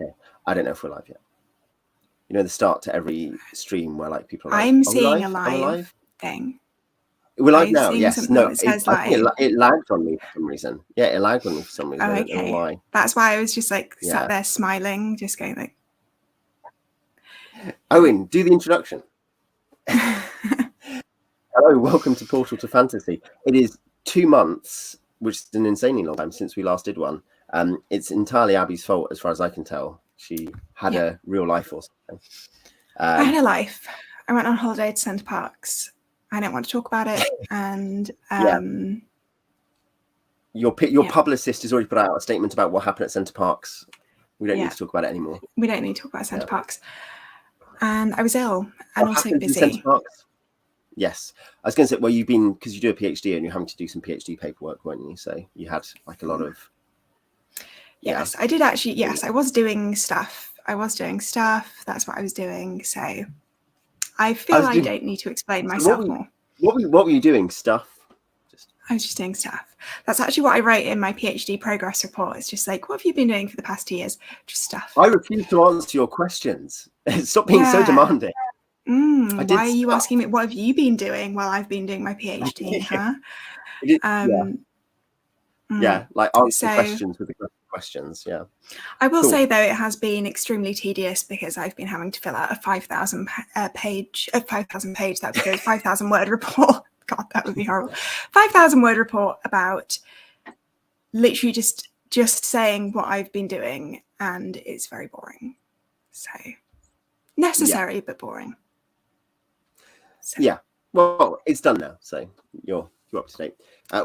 Okay. I don't know if we're live yet. You know, the start to every stream where like people are like, I'm are seeing we a live? Am I live thing. We're live I'm now. seeing Yes. something No. that says I think live. it lagged on me for some reason. Yeah, it lagged on me for some reason. Oh, I don't know okay. why. That's why I was just like Yeah. sat there smiling, just going like. Owen, do the introduction. Hello, welcome to Portal to Fantasy. It is 2 months, which is an insanely long time since we last did one. It's entirely Abby's fault, as far as I can tell. She had a real life or something. I had a life. I went on holiday to Centre Parks. I don't want to talk about it. And your publicist has already put out a statement about what happened at Centre Parks. We don't need to talk about it anymore. We don't need to talk about Centre Parks. And I was ill and what also busy. Centre Parks? Yes. I was going to say, well, you've been, because you do a PhD and you're having to do some PhD paperwork, weren't you? So you had like a lot of... Yes, I did actually. Yes, I was doing stuff. That's what I was doing. So I feel I don't need to explain myself more. What were you doing? Stuff? I was just doing stuff. That's actually what I wrote in my PhD progress report. It's just like, what have you been doing for the past 2 years? Just stuff. I refuse to answer your questions. Stop being so demanding. Why are you asking me? What have you been doing while I've been doing my PhD? Huh? Like answer questions with the questions. Yeah. I will say though, it has been extremely tedious because I've been having to fill out a 5,000 page. That would go 5,000 word report. God, that would be horrible. 5,000 word report about literally just saying what I've been doing, and it's very boring. So necessary but boring. So. Yeah. Well, it's done now, so you're up to date.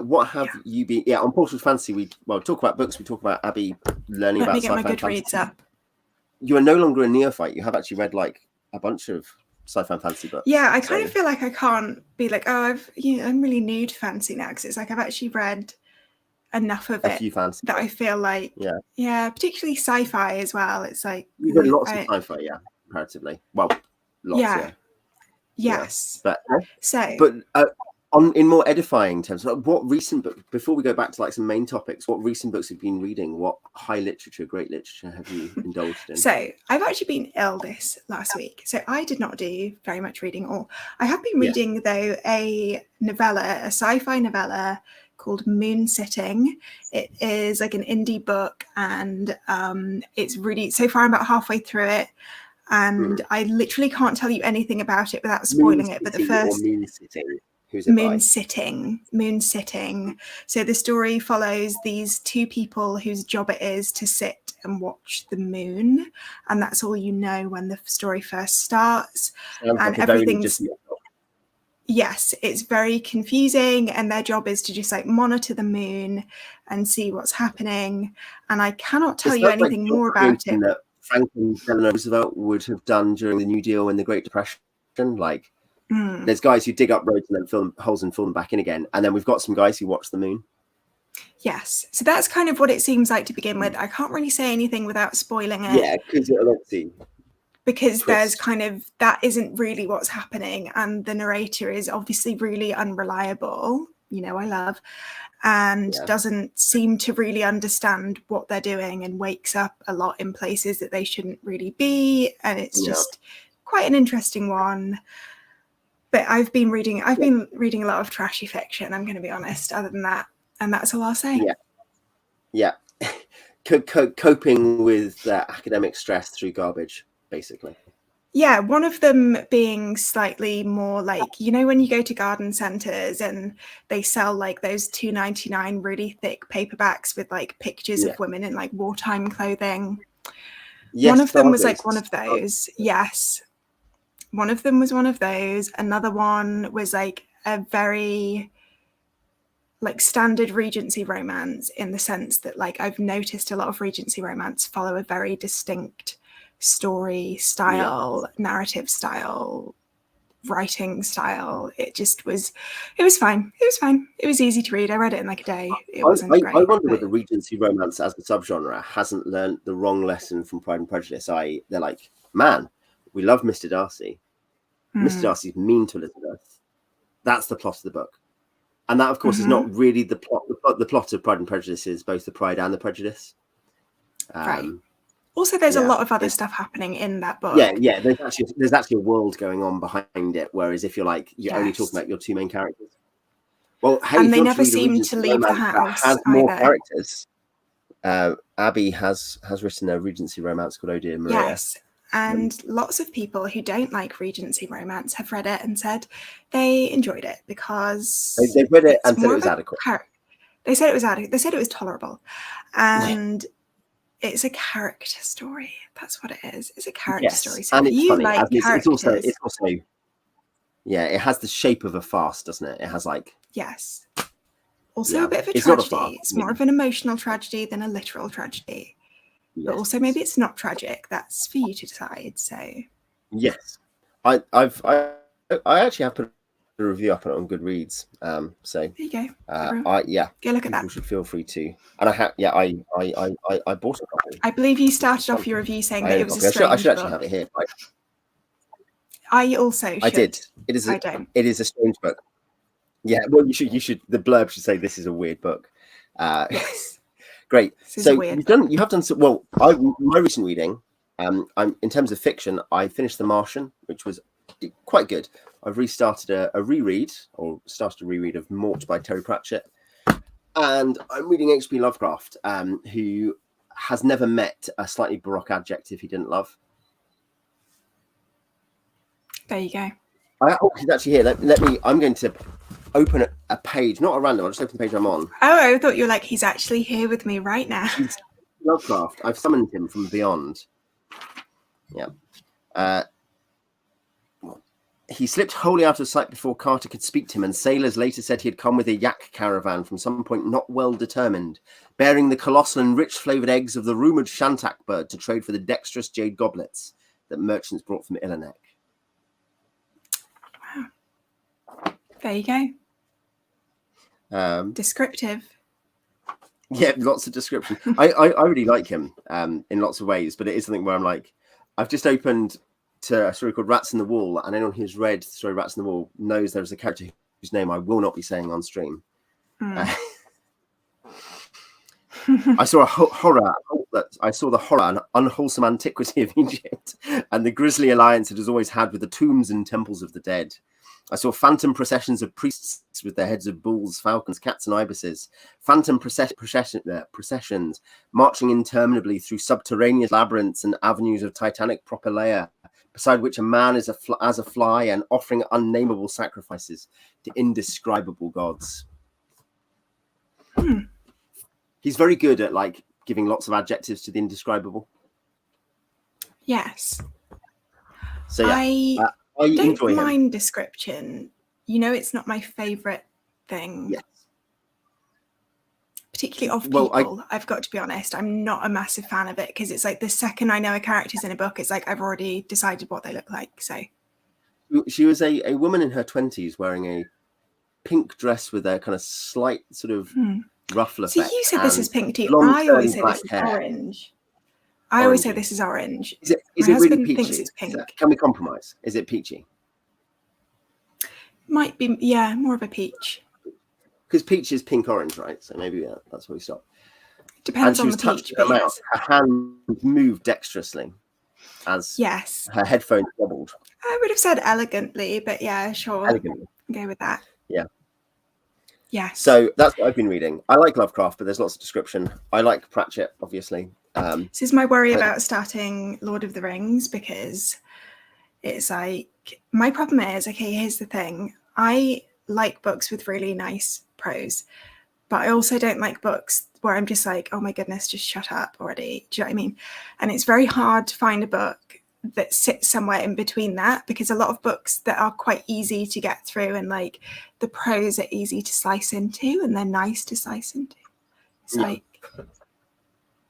What have you been? Yeah, on Portal Fantasy, we talk about books. We talk about Abby learning about sci-fi. Let me get my Goodreads up. You are no longer a neophyte. You have actually read like a bunch of sci-fi fantasy books. Yeah, I kind of feel like I can't be like, oh, I'm really new to fantasy now, because it's like I've actually read enough of it that I feel like, particularly sci-fi as well. It's like you've read lots of sci-fi, comparatively. Well, lots, Yes. But in more edifying terms, what recent book, before we go back to like some main topics, what recent books have you been reading? What high literature, great literature have you indulged in? So I've actually been ill this last week, so I did not do very much reading at all. I have been reading though a sci-fi novella called Moon Sitting. It is like an indie book, and it's really, so far I'm about halfway through it. And I literally can't tell you anything about it without spoiling it. But the first Moon Sitting. So the story follows these two people whose job it is to sit and watch the moon, and that's all you know when the story first starts. And everything's it's very confusing, and their job is to just like monitor the moon and see what's happening. And I cannot tell you anything more about it. Franklin Delano Roosevelt would have done during the New Deal and the Great Depression. Like, there's guys who dig up roads and then fill holes and fill them back in again. And then we've got some guys who watch the moon. Yes. So that's kind of what it seems like to begin with. I can't really say anything without spoiling it. Yeah, because there's kind of, that isn't really what's happening. And the narrator is obviously really unreliable, I love, and doesn't seem to really understand what they're doing, and wakes up a lot in places that they shouldn't really be. And it's just quite an interesting one. But I've been reading a lot of trashy fiction, I'm going to be honest, other than that. And that's all I'll say. Yeah. Coping with academic stress through garbage, basically. Yeah, one of them being slightly more like, when you go to garden centers and they sell like those $2.99 really thick paperbacks with like pictures of women in like wartime clothing. Yes, one of them was like one of those. Yes. One of them was one of those. Another one was like a very like standard Regency romance, in the sense that like I've noticed a lot of Regency romance follow a very distinct story style, narrative style, writing style. It was fine. It was easy to read. I read it in like a day. It wasn't great. I wonder whether Regency romance as a subgenre hasn't learned the wrong lesson from Pride and Prejudice. They're like, man, we love Mr. Darcy. Mr. Darcy's mean to Elizabeth. That's the plot of the book. And that, of course, is not really the plot. The plot of Pride and Prejudice is both the Pride and the Prejudice. Right. Also, there's a lot of other stuff happening in that book. Yeah. There's actually a world going on behind it. Whereas if you're only talking about your two main characters, well, hey, and they never seem to leave the house. Has more characters. Abby has written a Regency romance called Odia and Maria. Yes, and lots of people who don't like Regency romance have read it and said they enjoyed it because they've read it and said it was adequate. They said it was adequate. They said it was tolerable, and it's a character story. That's what it is. It's a character story. So and if it's you funny. like characters, it's also it has the shape of a farce, doesn't it? It has yes. Also a bit of a tragedy. It's more of an emotional tragedy than a literal tragedy. Yes. But also maybe it's not tragic. That's for you to decide. So yes, I actually have put a review up on Goodreads. So there you go. Go look at that. People should feel free to. And I bought a copy. I believe you started off your review saying that it was a strange I should actually have it here. I also should. I did. It is a strange book. Yeah, well, you should. The blurb should say this is a weird book. Yes. Great. So you have done some. Well, my recent reading. I'm in terms of fiction. I finished The Martian, which was quite good. I've restarted a reread of Mort by Terry Pratchett, and I'm reading H.P. Lovecraft, who has never met a slightly Baroque adjective he didn't love. There you go. He's actually here. Let me. I'm going to open a page, not a random. I'll just open the page I'm on. Oh, I thought you were like, he's actually here with me right now. Lovecraft. I've summoned him from beyond. Yeah. He slipped wholly out of sight before Carter could speak to him, and sailors later said he had come with a yak caravan from some point not well determined, bearing the colossal and rich-flavoured eggs of the rumoured shantak bird to trade for the dexterous jade goblets that merchants brought from Ilanek. Wow. There you go. Descriptive. Yeah, lots of description. I really like him in lots of ways, but it is something where I'm like, I've just opened to a story called Rats in the Wall, and anyone who's read the story Rats in the Wall knows there's a character whose name I will not be saying on stream. I saw the horror and unwholesome antiquity of Egypt and the grisly alliance it has always had with the tombs and temples of the dead. I saw phantom processions of priests with their heads of bulls, falcons, cats, and ibises. Phantom processions marching interminably through subterraneous labyrinths and avenues of titanic propylaea, beside which a man is as a fly and offering unnameable sacrifices to indescribable gods. He's very good at giving lots of adjectives to the indescribable. Yes. So yeah. I don't mind description. It's not my favourite thing. Yes. Particularly of people. I've got to be honest. I'm not a massive fan of it because it's like the second I know a character's in a book, it's like I've already decided what they look like. So she was a woman in her 20s wearing a pink dress with a kind of slight sort of ruffle effect. So you said this is pink tea. I always say this is orange. I always say this is orange. Is it really peachy? Thinks it's pink. Can we compromise? Is it peachy? Might be, more of a peach. Because peach is pink-orange, right? So maybe that's where we stop. Depends on the peach. Her hand moved dexterously as her headphones wobbled. I would have said elegantly, but yeah, sure. Elegantly. Go with that. Yeah. Yeah. So that's what I've been reading. I like Lovecraft, but there's lots of description. I like Pratchett, obviously. This is my worry about starting Lord of the Rings, because it's like, my problem is, okay, here's the thing. I like books with really nice prose, but I also don't like books where I'm just like, oh my goodness, just shut up already. Do you know what I mean? And it's very hard to find a book that sits somewhere in between that, because a lot of books that are quite easy to get through and like the prose are easy to slice into and they're nice to slice into. It's like,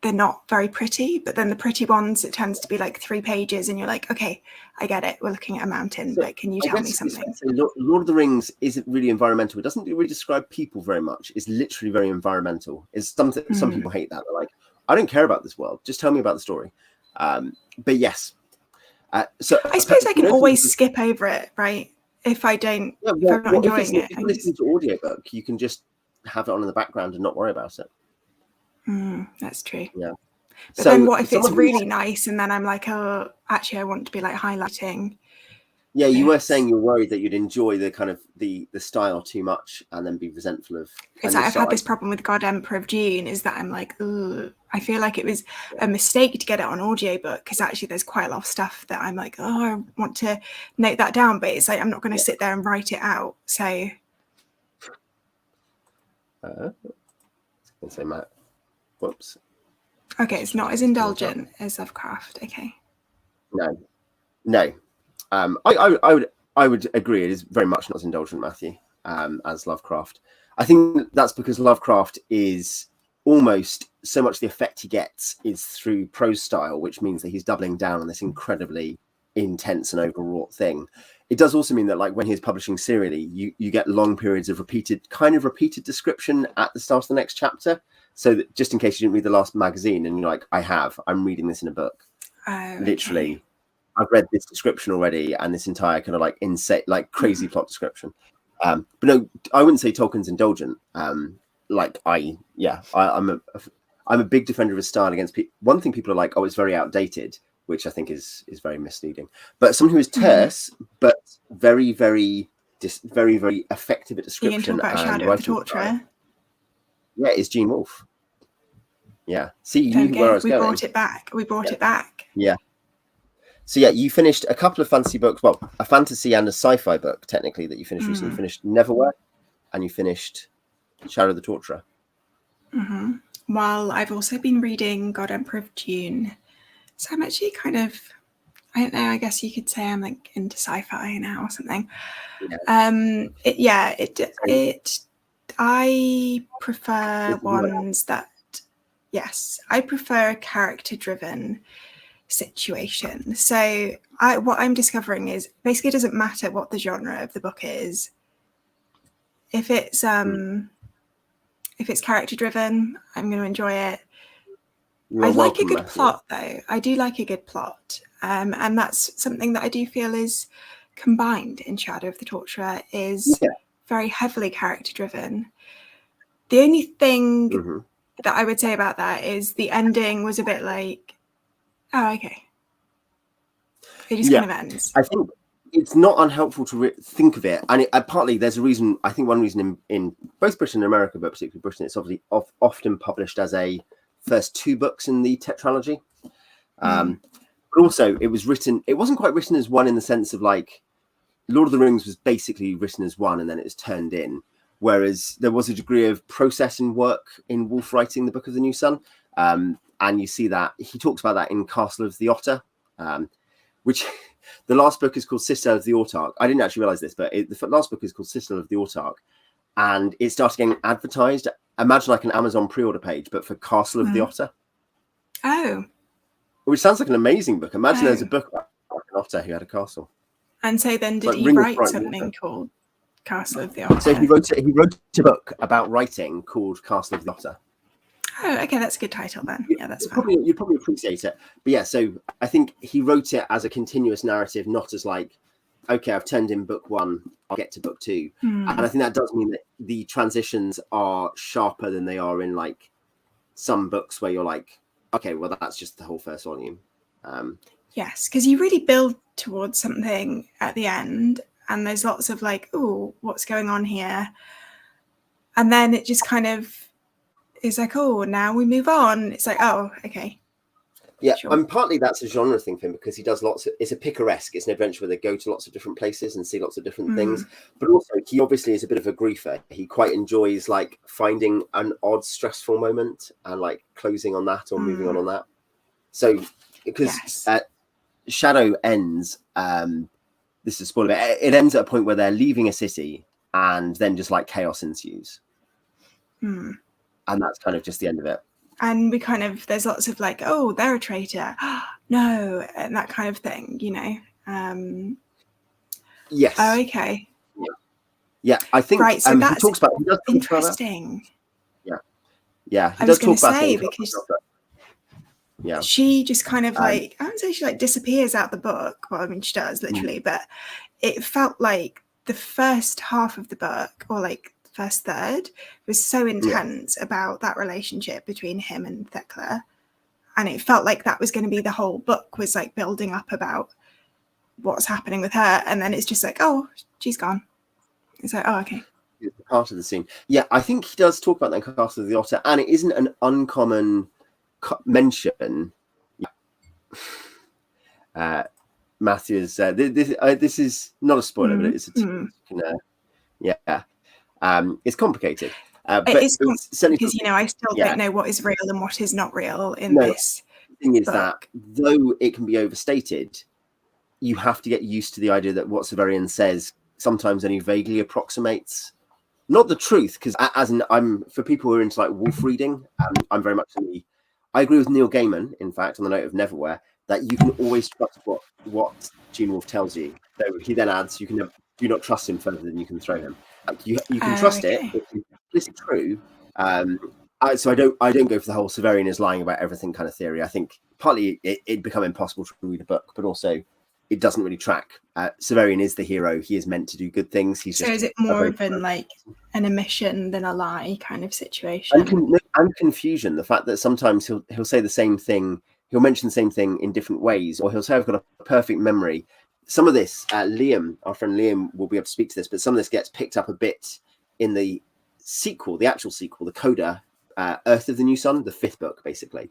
they're not very pretty, but then the pretty ones, it tends to be like 3 pages and you're like, okay, I get it. We're looking at a mountain, but can you tell me something? Lord of the Rings isn't really environmental. It doesn't really describe people very much. It's literally very environmental. It's something, some people hate that. They're like, I don't care about this world. Just tell me about the story. But yes. So I suppose I can always skip over it, right? If I don't, if I'm not enjoying it. If you listen to audiobook, you can just have it on in the background and not worry about it. That's true. Yeah. But then what if it's really nice and then I'm like, oh, actually I want to be like highlighting. Yeah, you were saying you're worried that you'd enjoy the kind of the style too much and then be resentful of. It's like I've had this problem with God Emperor of Dune, is that I'm like, ugh, I feel like it was a mistake to get it on audiobook, because actually there's quite a lot of stuff that I'm like, oh, I want to note that down, but it's like I'm not going to sit there and write it out. So I was going to say, Matt. Whoops. Okay, it's not as indulgent as Lovecraft. Okay. No. I would agree. It is very much not as indulgent, Matthew, as Lovecraft. I think that's because Lovecraft is almost so much the effect he gets is through prose style, which means that he's doubling down on this incredibly intense and overwrought thing. It does also mean that, like, when he's publishing serially, you get long periods of repeated description at the start of the next chapter. So that just in case you didn't read the last magazine and you're like, I'm reading this in a book. Literally. Okay. I've read this description already, and this entire kind of like insane, like crazy plot description. But no, I wouldn't say Tolkien's indulgent. I'm a big defender of his style against people. One thing people are like, oh, it's very outdated, which I think is very misleading. But someone who is terse, but very, very, very, very effective at description. You can talk about Shadow of the Torturer. Yeah, it's Gene Wolfe. Yeah. See, you knew where I was going. We brought it back. Yeah. So yeah, you finished a couple of fantasy books, well, a fantasy and a sci-fi book, technically, that you finished recently. You finished Neverwhere, and you finished Shadow of the Torturer. Well, I've also been reading God Emperor of Dune. So I'm actually kind of, I don't know, I guess you could say I'm like into sci-fi now or something. Yeah. I prefer ones that, I prefer a character-driven situation. So what I'm discovering is basically it doesn't matter what the genre of the book is. If it's character driven, I'm going to enjoy it. I like a good plot, though. I do like a good plot, and that's something that I do feel is combined in Shadow of the Torturer, is very heavily character driven. The only thing that I would say about that is the ending was a bit like, oh, okay. It just kind of ends. I think it's not unhelpful to think of it. And partly there's a reason, I think one reason in both Britain and America, but particularly Britain, it's obviously often published as a first 2 books in the tetralogy. But also it wasn't quite written as one in the sense of like Lord of the Rings was basically written as one and then it was turned in. Whereas there was a degree of process and work in Wolfe writing the Book of the New Sun. And you see that he talks about that in Castle of the Otter, which the last book is called Citadel of the Autarch. I didn't actually realize this, but the last book is called Citadel of the Autarch. And it started getting advertised. Imagine like an Amazon pre-order page, but for Castle of the Otter. Oh. Which sounds like an amazing book. Imagine there's a book about an otter who had a castle. And so then did he write something called Castle of the Otter? So he wrote a book about writing called Castle of the Otter. Oh, okay, that's a good title then. Yeah, that's fine. You'd probably appreciate it. But yeah, so I think he wrote it as a continuous narrative, not as like, okay, I've turned in book 1, I'll get to book 2. And I think that does mean that the transitions are sharper than they are in like some books where you're like, okay, well, that's just the whole first volume. Yes, because you really build towards something at the end, and there's lots of like, oh, what's going on here? And then it just kind of is like, oh, now we move on. It's like, oh, okay. Yeah, sure. And partly that's a genre thing for him because he does it's a picaresque. It's an adventure where they go to lots of different places and see lots of different things. But also, he obviously is a bit of a griefer. He quite enjoys like finding an odd, stressful moment and like closing on that or moving on that. So, because Shadow ends, this is a spoiler, but it ends at a point where they're leaving a city and then just like chaos ensues. And that's kind of just the end of it. And there's lots of like, oh, they're a traitor. No, and that kind of thing, you know. Yes. Oh, okay. Yeah, I think right. So that's he does interesting. Yeah. I was going to say because yeah, she just kind of like, I wouldn't say she like disappears out the book. Well, I mean, she does literally, but it felt like the first half of the book, or like the first third, was so intense about that relationship between him and Thecla. and it felt like that was going to be the whole book, was like building up about what's happening with her, and then it's just like, oh, she's gone. It's like, oh, okay. It's part of the scene. Yeah, I think he does talk about that in Castle of the Otter, and it isn't an uncommon mention. Matthew has said this is not a spoiler, but it's it's complicated. But it's complicated because I still don't know what is real and what is not real in this. The thing is book. that though it can be overstated, you have to get used to the idea that what Severian says sometimes only vaguely approximates, not the truth. Because I'm for people who are into like Wolfe reading, I'm very much I agree with Neil Gaiman, in fact, on the note of Neverwhere, that you can always trust what Gene Wolfe tells you. So he then adds, you can do not trust him further than you can throw him. Like you can trust it. It's true. So I don't go for the whole Severian is lying about everything kind of theory. I think partly it'd become impossible to read a book, but also it doesn't really track. Severian is the hero. He is meant to do good things. Is it more of an omission than a lie kind of situation? And confusion. The fact that sometimes he'll say the same thing. He'll mention the same thing in different ways, or he'll say, I've got a perfect memory. Some of this, Liam, our friend Liam, will be able to speak to this, but some of this gets picked up a bit in the sequel, the actual sequel, the coda, Earth of the New Sun, the 5th book, basically,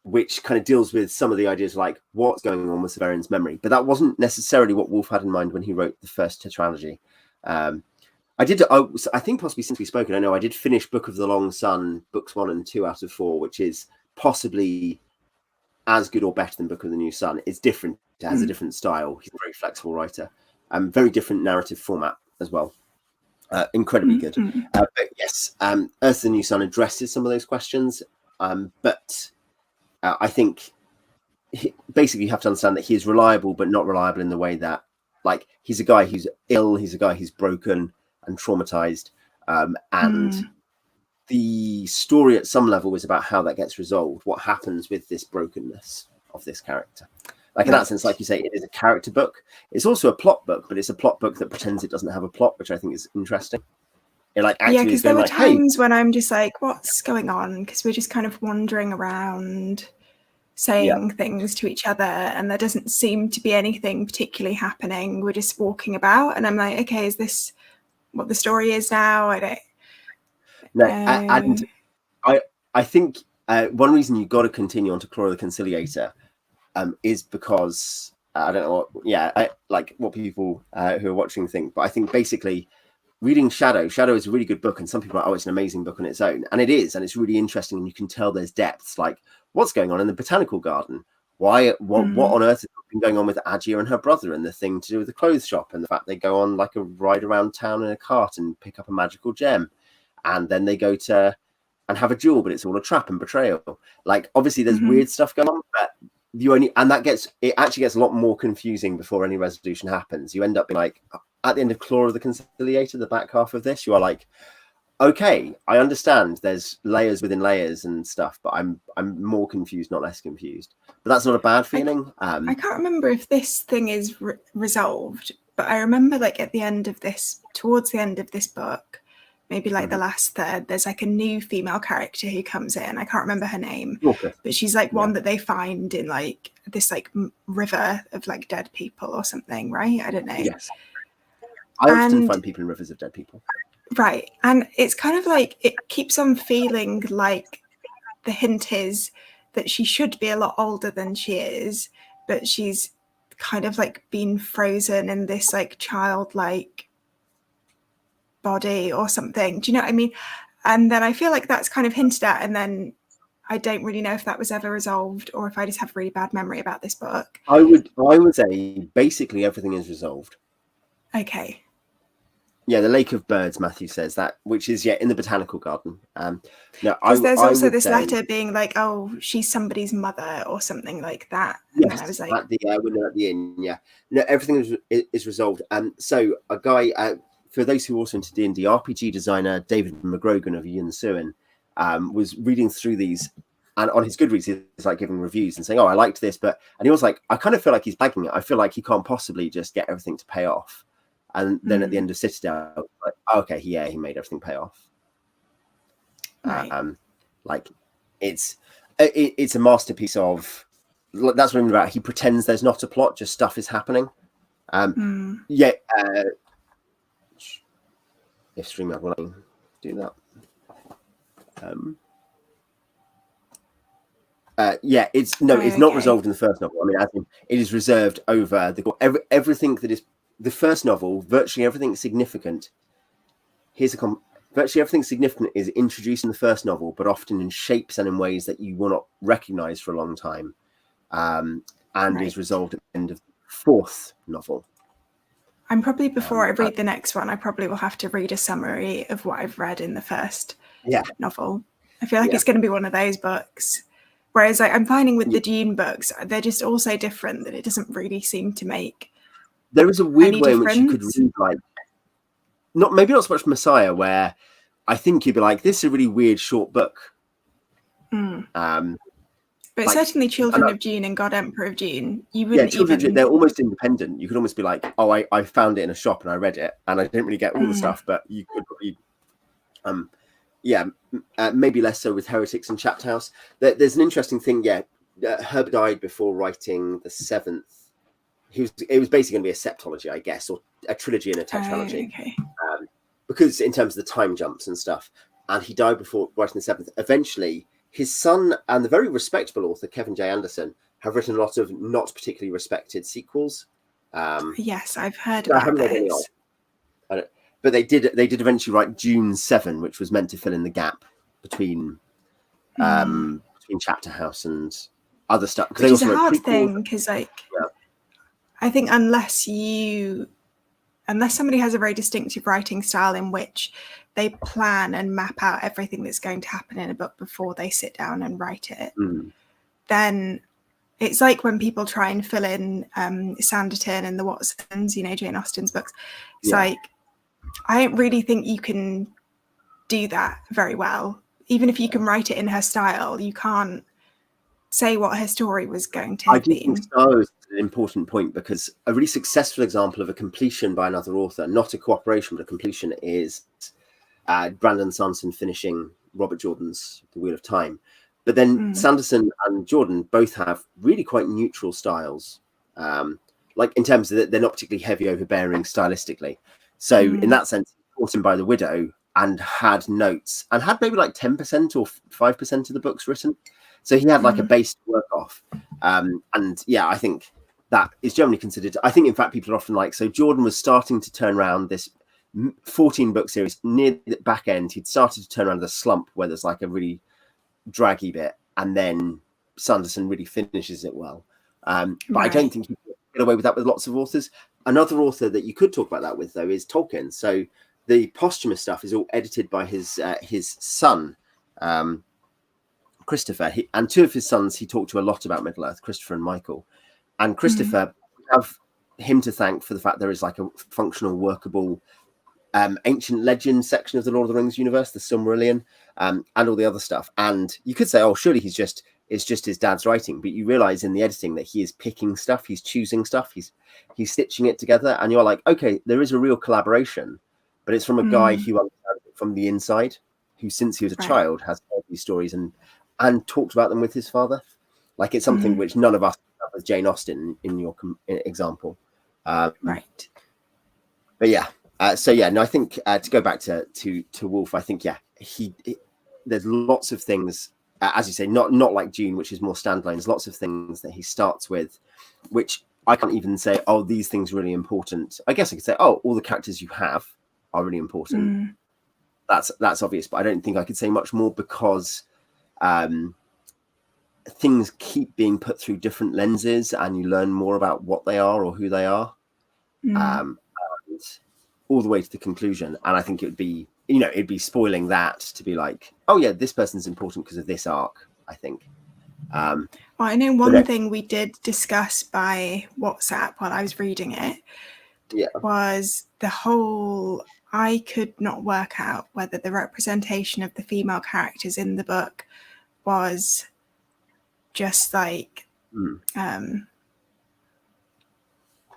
which kind of deals with some of the ideas like what's going on with Severian's memory. But that wasn't necessarily what Wolfe had in mind when he wrote the first tetralogy. I think possibly Simply Spoken, I know I did finish Book of the Long Sun, books 1 and 2 out of 4, which is possibly as good or better than Book of the New Sun. It's different. It has a different style. He's a very flexible writer. Very different narrative format as well. Incredibly good. But yes, Earth of the New Sun addresses some of those questions. But I think basically you have to understand that he is reliable, but not reliable in the way that, like, he's a guy who's ill. He's a guy who's broken and traumatized. And the story at some level is about how that gets resolved. What happens with this brokenness of this character? Like in that sense, like you say, it is a character book. It's also a plot book, but it's a plot book that pretends it doesn't have a plot, which I think is interesting. Because there were times when I'm just like, what's going on? Because we're just kind of wandering around saying things to each other, and there doesn't seem to be anything particularly happening. We're just walking about, and I'm like, okay, is this what the story is now? I don't. No, and I think one reason you've got to continue on to Claw of the Conciliator is because I don't know what people who are watching think, but I think basically reading Shadow is a really good book, and some people are like, oh, it's an amazing book on its own, and it is, and it's really interesting, and you can tell there's depths, like what's going on in the botanical garden, what on earth has been going on with Agia and her brother, and the thing to do with the clothes shop, and the fact they go on like a ride around town in a cart and pick up a magical gem, and then they go to and have a duel, but it's all a trap and betrayal. Like obviously there's weird stuff going on, but it actually gets a lot more confusing before any resolution happens. You end up being like, at the end of Claw of the Conciliator, the back half of this, you are like, okay, I understand there's layers within layers and stuff, but I'm more confused, not less confused. But that's not a bad feeling. I can't remember if this thing is resolved, but I remember like towards the end of this book, maybe like the last third, there's like a new female character who comes in. I can't remember her name, but she's like one that they find in like this like river of like dead people or something, right? I don't know. Yes. I often find people in rivers of dead people. Right. And it's kind of like it keeps on feeling like the hint is that she should be a lot older than she is, but she's kind of like been frozen in this like childlike body or something. Do you know what I mean? And then I feel like that's kind of hinted at, and then I don't really know if that was ever resolved or if I just have a really bad memory about this book. I would say basically everything is resolved. Okay. Yeah, the Lake of Birds, Matthew says that, which is in the botanical garden. Because there's also this letter being like, "Oh, she's somebody's mother" or something like that. And yes, I was like, at the window at the inn. Yeah, no, everything is resolved. So a guy, for those who are also into D&D, RPG designer David McGrogan of Yun Suin was reading through these, and on his Goodreads, he's like giving reviews and saying, "Oh, I liked this," and he was like, "I kind of feel like he's bagging it. I feel like he can't possibly just get everything to pay off." And then at the end of Citadel, like, okay, he made everything pay off. Right. Like it's it's a masterpiece of. That's what I'm about. He pretends there's not a plot, just stuff is happening. Yeah. If StreamYard will do that. Yeah, it's not resolved in the first novel. I mean, I think it is reserved over everything that is the first novel. Virtually everything significant. Virtually everything significant is introduced in the first novel, but often in shapes and in ways that you will not recognize for a long time, and is resolved at the end of the fourth novel. I'm probably, before I read the next one, I probably will have to read a summary of what I've read in the first novel. I feel like it's going to be one of those books. Whereas I'm finding with the Dune books, they're just all so different that it doesn't really seem to make. There is a weird way in which you could read, like, maybe not so much Messiah, where I think you'd be like, this is a really weird short book. But like, certainly Children of Dune and God, Emperor of Dune, you wouldn't even... They're almost independent. You could almost be like, oh, I found it in a shop and I read it, and I didn't really get all the stuff, but you could probably... maybe less so with Heretics and Chapped House. There's an interesting thing, Herb died before writing the seventh. It was basically going to be a septology, I guess, or a trilogy and a tetralogy. Okay. Because in terms of the time jumps and stuff, and he died before writing the seventh. Eventually, his son and the very respectable author Kevin J. Anderson have written a lot of not particularly respected sequels. Yes, I've heard about those. But they did eventually write Dune 7, which was meant to fill in the gap between Chapter House and other stuff. Which is a hard thing, because I think unless somebody has a very distinctive writing style in which they plan and map out everything that's going to happen in a book before they sit down and write it, then it's like when people try and fill in Sanditon and the Watsons, Jane Austen's books. It's like, I don't really think you can do that very well. Even if you can write it in her style, you can't say what her story was going to have been. I do think style is an important point, because a really successful example of a completion by another author, not a cooperation, but a completion, is Brandon Sanderson finishing Robert Jordan's The Wheel of Time. But then Sanderson and Jordan both have really quite neutral styles, like in terms of that they're not particularly heavy, overbearing stylistically. So in that sense, he brought him by the Widow and had notes and had maybe like 10% or 5% of the books written. So he had like a base to work off. And I think that is generally considered. I think, in fact, people are often like, so Jordan was starting to turn around this 14-book series. Near the back end, he'd started to turn around the slump where there's like a really draggy bit. And then Sanderson really finishes it well. But I don't think you can get away with that with lots of authors. Another author that you could talk about that with, though, is Tolkien. So the posthumous stuff is all edited by his son, Christopher. And two of his sons he talked to a lot about Middle-earth, Christopher and Michael. And Christopher, have him to thank for the fact there is like a functional, workable ancient legend section of the Lord of the Rings universe, the Silmarillion, and all the other stuff. And you could say, oh, surely it's just his dad's writing, but you realize in the editing that he is picking stuff, he's choosing stuff, he's stitching it together, and you're like, okay, there is a real collaboration, but it's from a guy who understands it from the inside, who since he was a child has heard these stories and talked about them with his father. Like, it's something which none of us have with Jane Austen in your example. But I think to go back to Wolfe, I think there's lots of things, as you say, not like Dune, which is more standalone. There's lots of things that he starts with, which I can't even say, oh, these things are really important. I guess I could say, oh, all the characters you have are really important. That's obvious, but I don't think I could say much more, because things keep being put through different lenses, and you learn more about what they are or who they are, and all the way to the conclusion. And I think it would be, it'd be spoiling that to be like, oh yeah, this person's important because of this arc, I think. Well, I know one thing we did discuss by WhatsApp while I was reading it was the whole, I could not work out whether the representation of the female characters in the book was just like,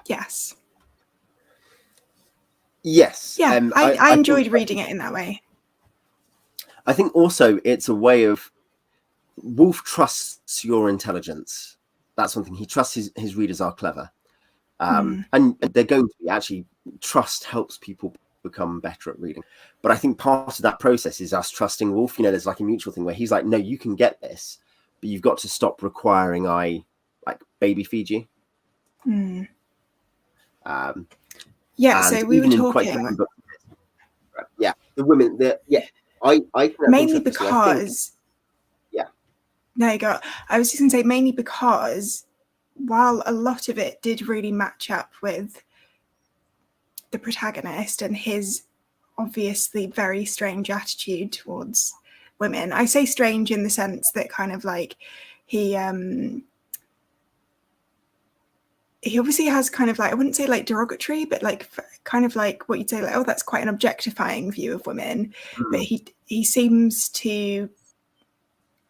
yes. Yeah, I enjoyed reading it in that way. I think also it's a way of Wolfe trusts your intelligence. That's one thing. He trusts his readers are clever. And they're going to be. Actually, trust helps people become better at reading. But I think part of that process is us trusting Wolfe. There's like a mutual thing where he's like, no, you can get this, but you've got to stop requiring I like baby feed you. So we were talking. The women. I mainly because. No, you go. I was just going to say mainly because while a lot of it did really match up with the protagonist and his obviously very strange attitude towards women. I say strange in the sense that kind of like he obviously has kind of like, I wouldn't say like derogatory, but like kind of like what you'd say like, oh, that's quite an objectifying view of women. But he seems to,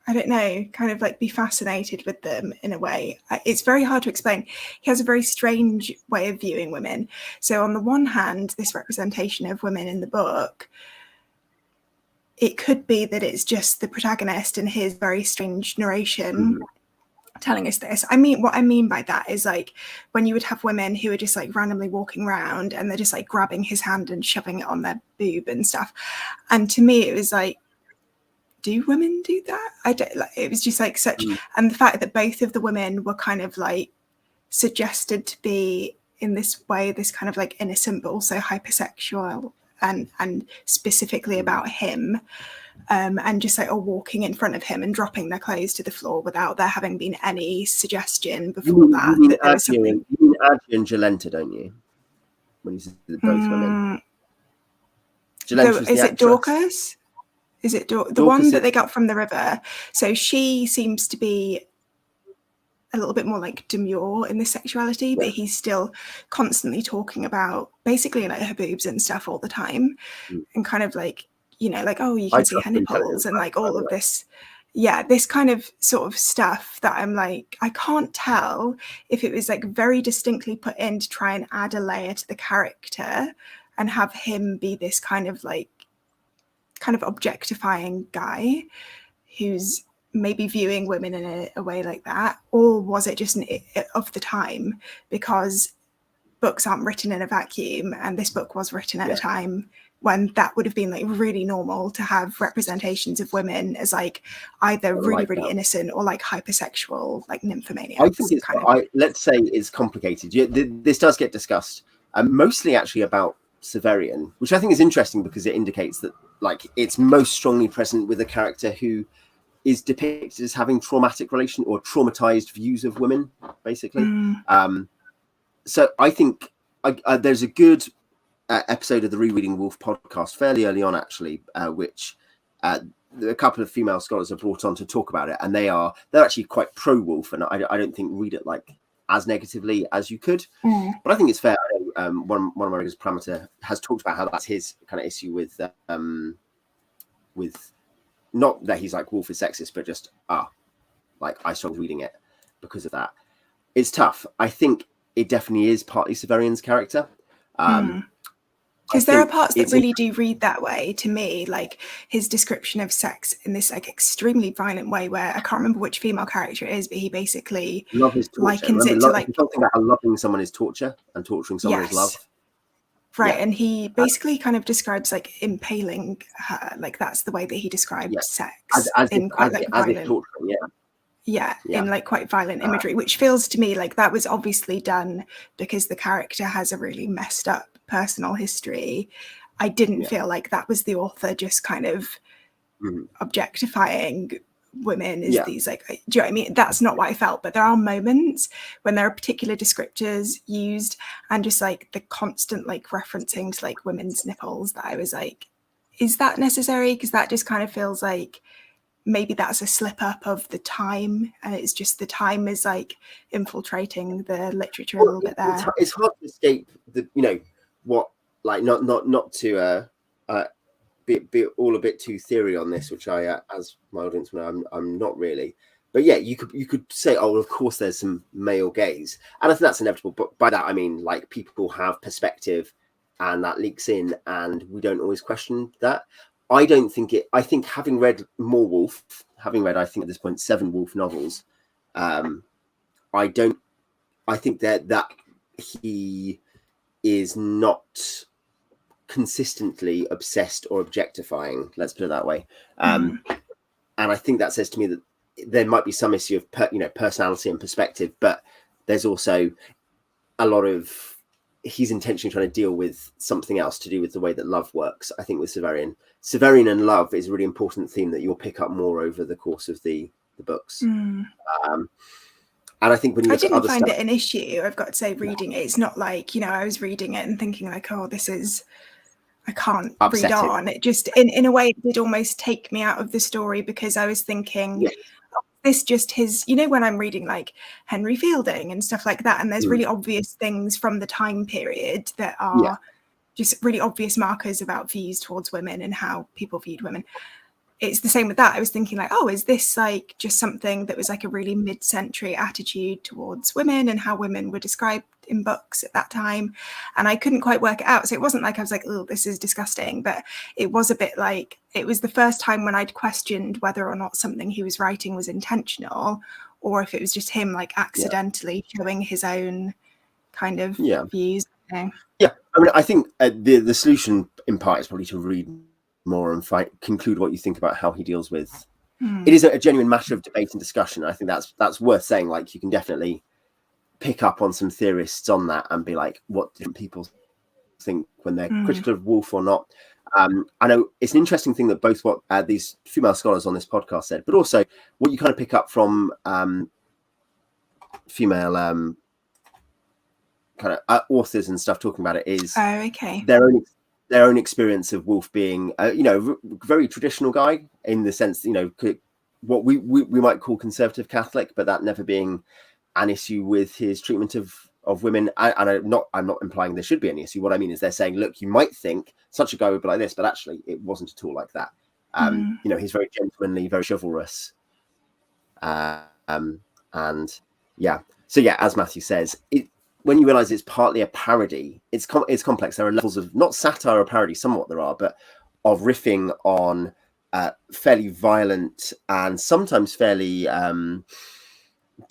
I don't know, kind of like be fascinated with them in a way. It's very hard to explain. He has a very strange way of viewing women. So on the one hand, this representation of women in the book, it could be that it's just the protagonist and his very strange narration telling us this. I mean, what I mean by that is like when you would have women who are just like randomly walking around and they're just like grabbing his hand and shoving it on their boob and stuff. And to me, it was like, do women do that? I don't like. It was just like such, and the fact that both of the women were kind of like suggested to be in this way, this kind of like innocent but also hypersexual, and specifically about him, and just like walking in front of him and dropping their clothes to the floor without there having been any suggestion before that there was something. You mean Adji and Jolenta, don't you? When you said both women. Is it Dorcas? Is it the one that they got from the river? So she seems to be a little bit more like demure in this sexuality, but he's still constantly talking about basically like her boobs and stuff all the time, and kind of like, like, oh, you can see her nipples and like all of this. Yeah, this kind of sort of stuff that I'm like, I can't tell if it was like very distinctly put in to try and add a layer to the character and have him be this kind of objectifying guy who's maybe viewing women in a way like that, or was it just of the time, because books aren't written in a vacuum, and this book was written at a time when that would have been like really normal to have representations of women as like either really innocent or like hypersexual, like nymphomaniacs. I think it's let's say it's complicated. This does get discussed, mostly actually about Severian, which I think is interesting because it indicates that like it's most strongly present with a character who is depicted as having traumatic relation or traumatized views of women, basically. So I think there's a good episode of the Rereading Wolfe podcast fairly early on, actually, which a couple of female scholars are brought on to talk about it, and they're actually quite pro Wolfe, and I don't think read it like as negatively as you could, but I think it's fair. One of my readers, Parameter, has talked about how that's his kind of issue with not that he's like Wolfe is sexist, but just like I struggle reading it because of that. It's tough. I think it definitely is partly Severian's character. Because there are parts that really do read that way to me, like his description of sex in this like extremely violent way where I can't remember which female character it is, but he basically likens it to like something about how loving someone is torture and torturing someone is love. Right, and he basically kind of describes like impaling her, like that's the way that he describes sex in quite like violent. In like quite violent imagery, which feels to me like that was obviously done because the character has a really messed up personal history. I didn't feel like that was the author just kind of objectifying women as these like, do you know what I mean? That's not what I felt, but there are moments when there are particular descriptors used and just like the constant like referencing to like women's nipples that I was like, is that necessary? Because that just kind of feels like maybe that's a slip up of the time, and it's just the time is like infiltrating the literature a little bit there. It's hard to escape the, what, like not to be all a bit too theory on this, which I, as my audience know, I'm not really. But yeah, you could say, oh, of course, there's some male gaze, and I think that's inevitable. But by that I mean like people have perspective, and that leaks in, and we don't always question that. I don't think it. I think having read more Wolfe, having read, I think at this point, 7 Wolfe novels, I think that he is not consistently obsessed or objectifying, let's put it that way. And I think that says to me that there might be some issue of personality and perspective, but there's also a lot of he's intentionally trying to deal with something else to do with the way that love works. I think with Severian and love is a really important theme that you'll pick up more over the course of the books. And I think when you I didn't find it an issue, I've got to say, reading it. It's not like, I was reading it and thinking like, oh, I can't read on. It just, in a way, it did almost take me out of the story, because I was thinking, oh, this just his, when I'm reading like Henry Fielding and stuff like that, and there's really obvious things from the time period that are just really obvious markers about views towards women and how people viewed women. It's the same with that. I was thinking like, oh, is this like just something that was like a really mid-century attitude towards women and how women were described in books at that time? And I couldn't quite work it out. So it wasn't like I was like, oh, this is disgusting, but it was a bit like, it was the first time when I'd questioned whether or not something he was writing was intentional, or if it was just him like accidentally showing his own kind of views. Yeah, I mean, I think the solution in part is probably to read more and conclude what you think about how he deals with. It is a genuine matter of debate and discussion. I think that's worth saying. Like, you can definitely pick up on some theorists on that and be like, what different people think when they're critical of Wolfe or not. I know it's an interesting thing that both what these female scholars on this podcast said, but also what you kind of pick up from female kind of authors and stuff talking about it is their own experience of Wolfe being, a very traditional guy in the sense, what we might call conservative Catholic, but that never being an issue with his treatment of women. I'm not implying there should be any issue. What I mean is they're saying, look, you might think such a guy would be like this, but actually it wasn't at all like that. He's very gentlemanly, very chivalrous. So as Matthew says, when you realize it's partly a parody, it's complex. There are levels of not satire or parody, somewhat there are, but of riffing on fairly violent and sometimes fairly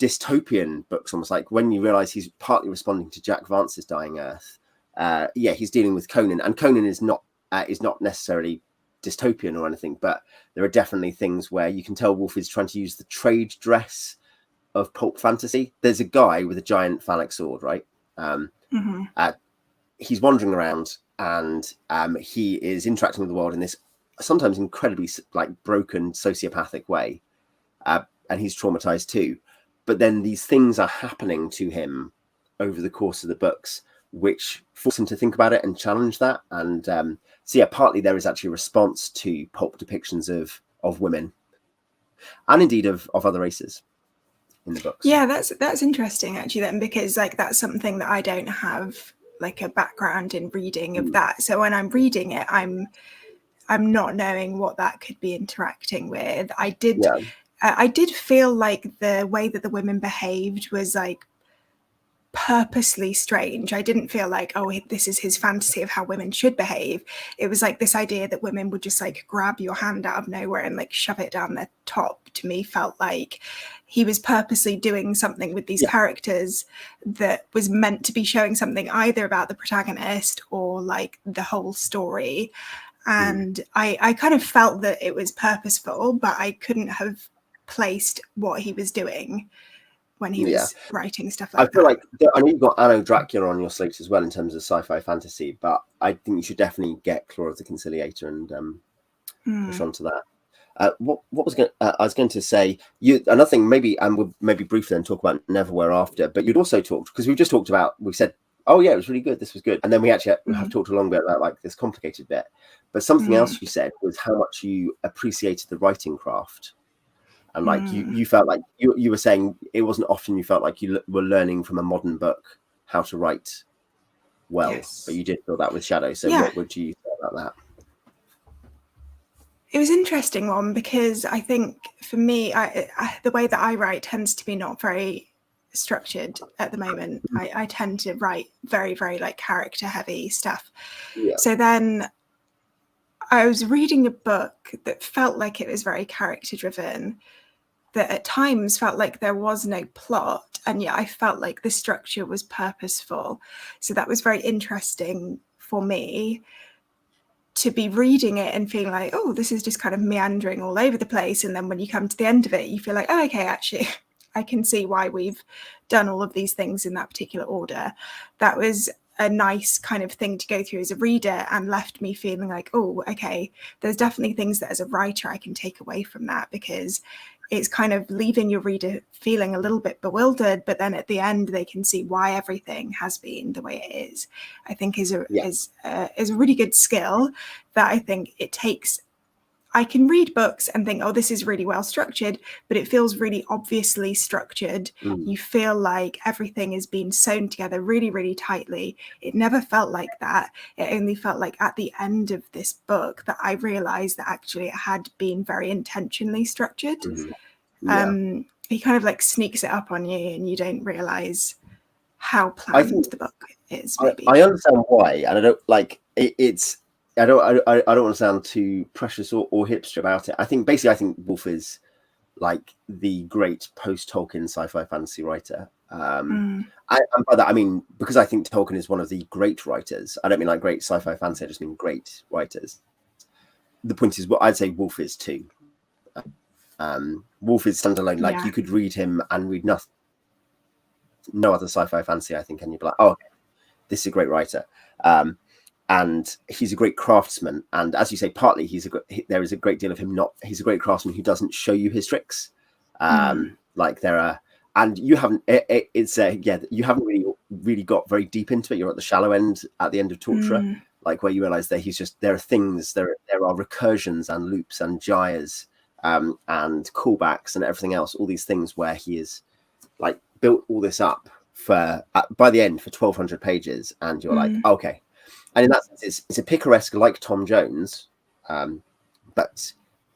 dystopian books, almost like when you realize he's partly responding to Jack Vance's Dying Earth. He's dealing with Conan, and Conan is not necessarily dystopian or anything, but there are definitely things where you can tell Wolfe is trying to use the trade dress of pulp fantasy. There's a guy with a giant phallic sword, right? He's wandering around and he is interacting with the world in this sometimes incredibly like broken sociopathic way, and he's traumatized too. But then these things are happening to him over the course of the books, which force him to think about it and challenge that. And partly there is actually a response to pulp depictions of women and indeed of other races in the books. Yeah, that's interesting actually then, because like that's something that I don't have like a background in reading of that. So when I'm reading it, I'm not knowing what that could be interacting with. I did feel like the way that the women behaved was like purposely strange. I didn't feel like, oh, this is his fantasy of how women should behave. It was like this idea that women would just like grab your hand out of nowhere and like shove it down their top, to me felt like he was purposely doing something with these characters that was meant to be showing something either about the protagonist or like the whole story. And I kind of felt that it was purposeful, but I couldn't have placed what he was doing when he was writing stuff like that. I feel like, I know you've got Anno Dracula on your slate as well in terms of sci-fi fantasy, but I think you should definitely get Claw of the Conciliator and push on to that. What I was going to say, another thing, maybe, and we'll maybe briefly then talk about Neverwhere after, but you'd also talked, because we've just talked about, we said, oh yeah, it was really good, this was good. And then we actually have talked a long bit about like this complicated bit. But something else you said was how much you appreciated the writing craft. And like you felt like you were saying it wasn't often you felt like you were learning from a modern book how to write well, but you did feel that with Shadow. So what would you say about that? It was an interesting one, because I think for me, the way that I write tends to be not very structured at the moment. I tend to write very, very like character heavy stuff. So then I was reading a book that felt like it was very character driven, that at times felt like there was no plot, and yet I felt like the structure was purposeful. So that was very interesting for me, to be reading it and feeling like, oh, this is just kind of meandering all over the place. And then when you come to the end of it, you feel like, oh, okay, actually, I can see why we've done all of these things in that particular order. That was a nice kind of thing to go through as a reader, and left me feeling like, oh, okay, there's definitely things that as a writer I can take away from that, because it's kind of leaving your reader feeling a little bit bewildered, but then at the end they can see why everything has been the way it is. I think is a really good skill that I think it takes. I can read books and think, oh, this is really well structured, but it feels really obviously structured. You feel like everything is being sewn together really, really tightly. It never felt like that. It only felt like at the end of this book that I realized that actually it had been very intentionally structured. He kind of like sneaks it up on you and you don't realize how planned the book is. Maybe I understand why, and I don't like it's. I don't want to sound too precious or hipster about it. I think Wolfe is like the great post-Tolkien sci-fi fantasy writer. And by that I mean, because I think Tolkien is one of the great writers. I don't mean like great sci-fi fantasy, I just mean great writers. The point is, what I'd say Wolfe is too. Wolfe is standalone. Like you could read him and read no other sci-fi fantasy, I think, and you'd be like, oh, okay, this is a great writer. And he's a great craftsman, and as you say, partly there is a great deal of him he's a great craftsman who doesn't show you his tricks. Like there are, and you haven't you haven't really got very deep into it. You're at the shallow end at the end of Torturer, like where you realize that there are things, there are recursions and loops and gyres and callbacks and everything else, all these things where he is like built all this up for by the end for 1,200 pages, and you're like, okay. And in that sense, it's a picaresque like Tom Jones, but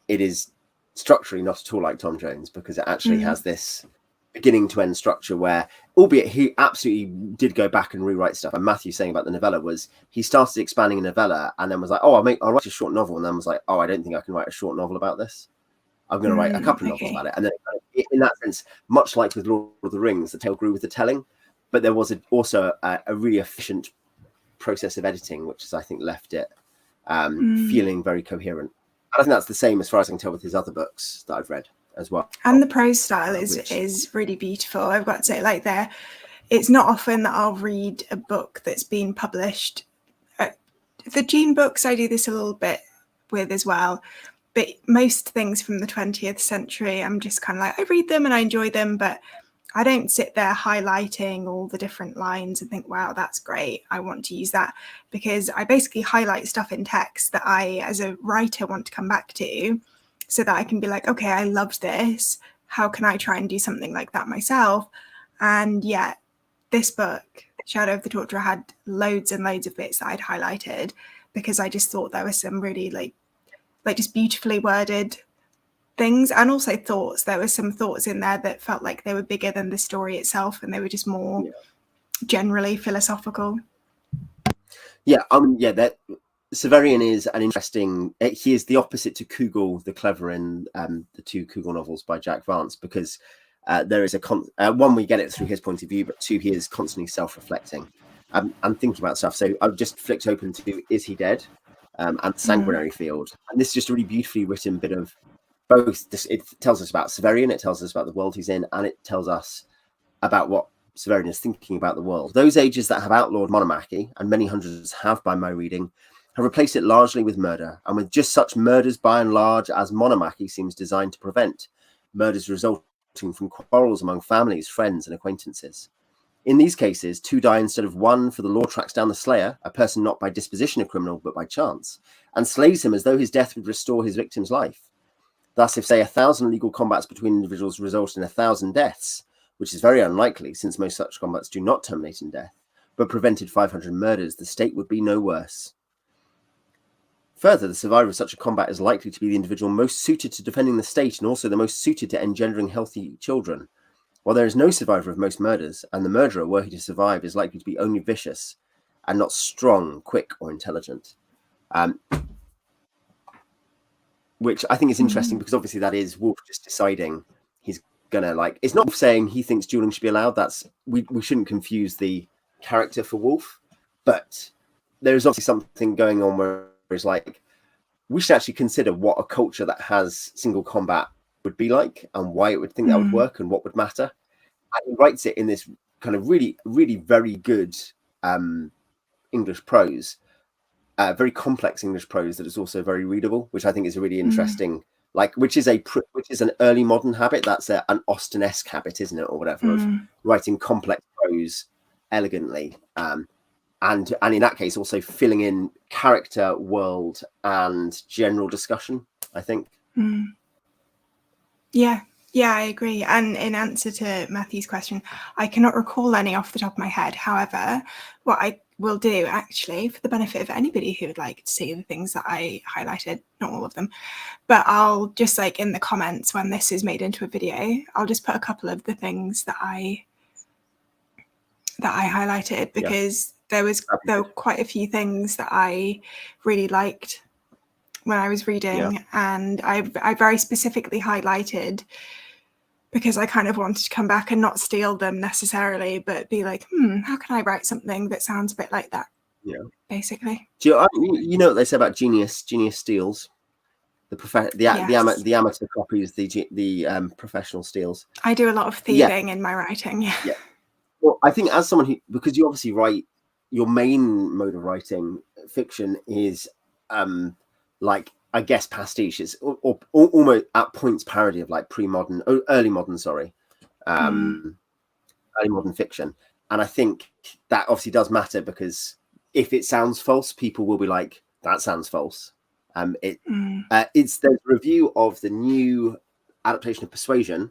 it is structurally not at all like Tom Jones, because it actually has this beginning to end structure where, albeit he absolutely did go back and rewrite stuff. And Matthew saying about the novella was he started expanding a novella and then was like, oh, I'll write a short novel, and then was like, oh, I don't think I can write a short novel about this. I'm going to write a couple of novels about it. And then in that sense, much like with Lord of the Rings, the tale grew with the telling, but there was also a really efficient process of editing, which has, I think, left it feeling very coherent. And I think that's the same as far as I can tell with his other books that I've read as well. And the prose style is really beautiful. I've got to say, like it's not often that I'll read a book that's been published. The Gene books, I do this a little bit with as well. But most things from the 20th century, I'm just kind of like, I read them and I enjoy them, but I don't sit there highlighting all the different lines and think, wow, that's great, I want to use that. Because I basically highlight stuff in text that I, as a writer, want to come back to, so that I can be like, okay, I loved this. How can I try and do something like that myself? And yet, this book, Shadow of the Torturer, had loads and loads of bits that I'd highlighted, because I just thought there were some really like just beautifully worded things, and also thoughts. There were some thoughts in there that felt like they were bigger than the story itself, and they were just more generally philosophical. That Severian is an interesting. He is the opposite to Kugel the Clever in the two Kugel novels by Jack Vance, because there is one, we get it through his point of view, but two, he is constantly self-reflecting and thinking about stuff. So I've just flicked open to Is He Dead and Sanguinary Field, and this is just a really beautifully written bit of both. It tells us about Severian, it tells us about the world he's in, and it tells us about what Severian is thinking about the world. Those ages that have outlawed monomachy, and many hundreds have by my reading, have replaced it largely with murder, and with just such murders by and large as monomachy seems designed to prevent, murders resulting from quarrels among families, friends, and acquaintances. In these cases, two die instead of one, for the law tracks down the slayer, a person not by disposition a criminal, but by chance, and slays him as though his death would restore his victim's life. Thus, if, say, 1,000 legal combats between individuals result in 1,000 deaths, which is very unlikely since most such combats do not terminate in death, but prevented 500 murders, the state would be no worse. Further, the survivor of such a combat is likely to be the individual most suited to defending the state, and also the most suited to engendering healthy children. While there is no survivor of most murders, and the murderer, were he to survive, is likely to be only vicious and not strong, quick, or intelligent. which I think is interesting because obviously that is Wolfe just deciding he's gonna like. It's not saying he thinks dueling should be allowed. That's we shouldn't confuse the character for Wolfe, but there's obviously something going on where it's like we should actually consider what a culture that has single combat would be like and why it would think that would work and what would matter. And he writes it in this kind of really, really very good English prose, very complex English prose that is also very readable, which I think is a really interesting, like, which is an early modern habit. That's an Austen-esque habit, isn't it, or whatever, of writing complex prose elegantly. And in that case, also filling in character, world, and general discussion, I think. Yeah, I agree. And in answer to Matthew's question, I cannot recall any off the top of my head. However, what I will do, actually, for the benefit of anybody who would like to see the things that I highlighted, not all of them, but I'll just like in the comments when this is made into a video, I'll just put a couple of the things that I highlighted, because there were quite a few things that I really liked when I was reading, and I very specifically highlighted because I kind of wanted to come back and not steal them necessarily, but be like, how can I write something that sounds a bit like that? Yeah, basically. Do you know what they say about genius? Genius steals. The amateur copies, the professional steals. I do a lot of thieving in my writing. Yeah. Well, I think as someone who, because you obviously write, your main mode of writing fiction is like, I guess, pastiche. It's or almost at points parody of like early modern, early modern fiction. And I think that obviously does matter, because if it sounds false, people will be like, that sounds false. There's a review of the new adaptation of Persuasion,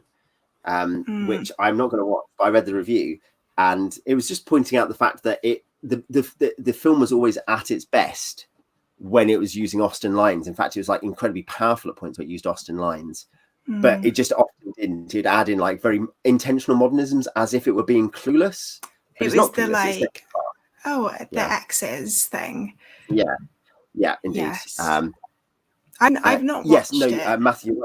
which I'm not going to watch, but I read the review, and it was just pointing out the fact that the film was always at its best when it was using Austen lines. In fact, it was like incredibly powerful at points where it used Austen lines, but it just often didn't. It'd add in like very intentional modernisms as if it were being clueless. But it was the like, the X's thing. Yeah, indeed. Yes. I've not watched it. Matthew,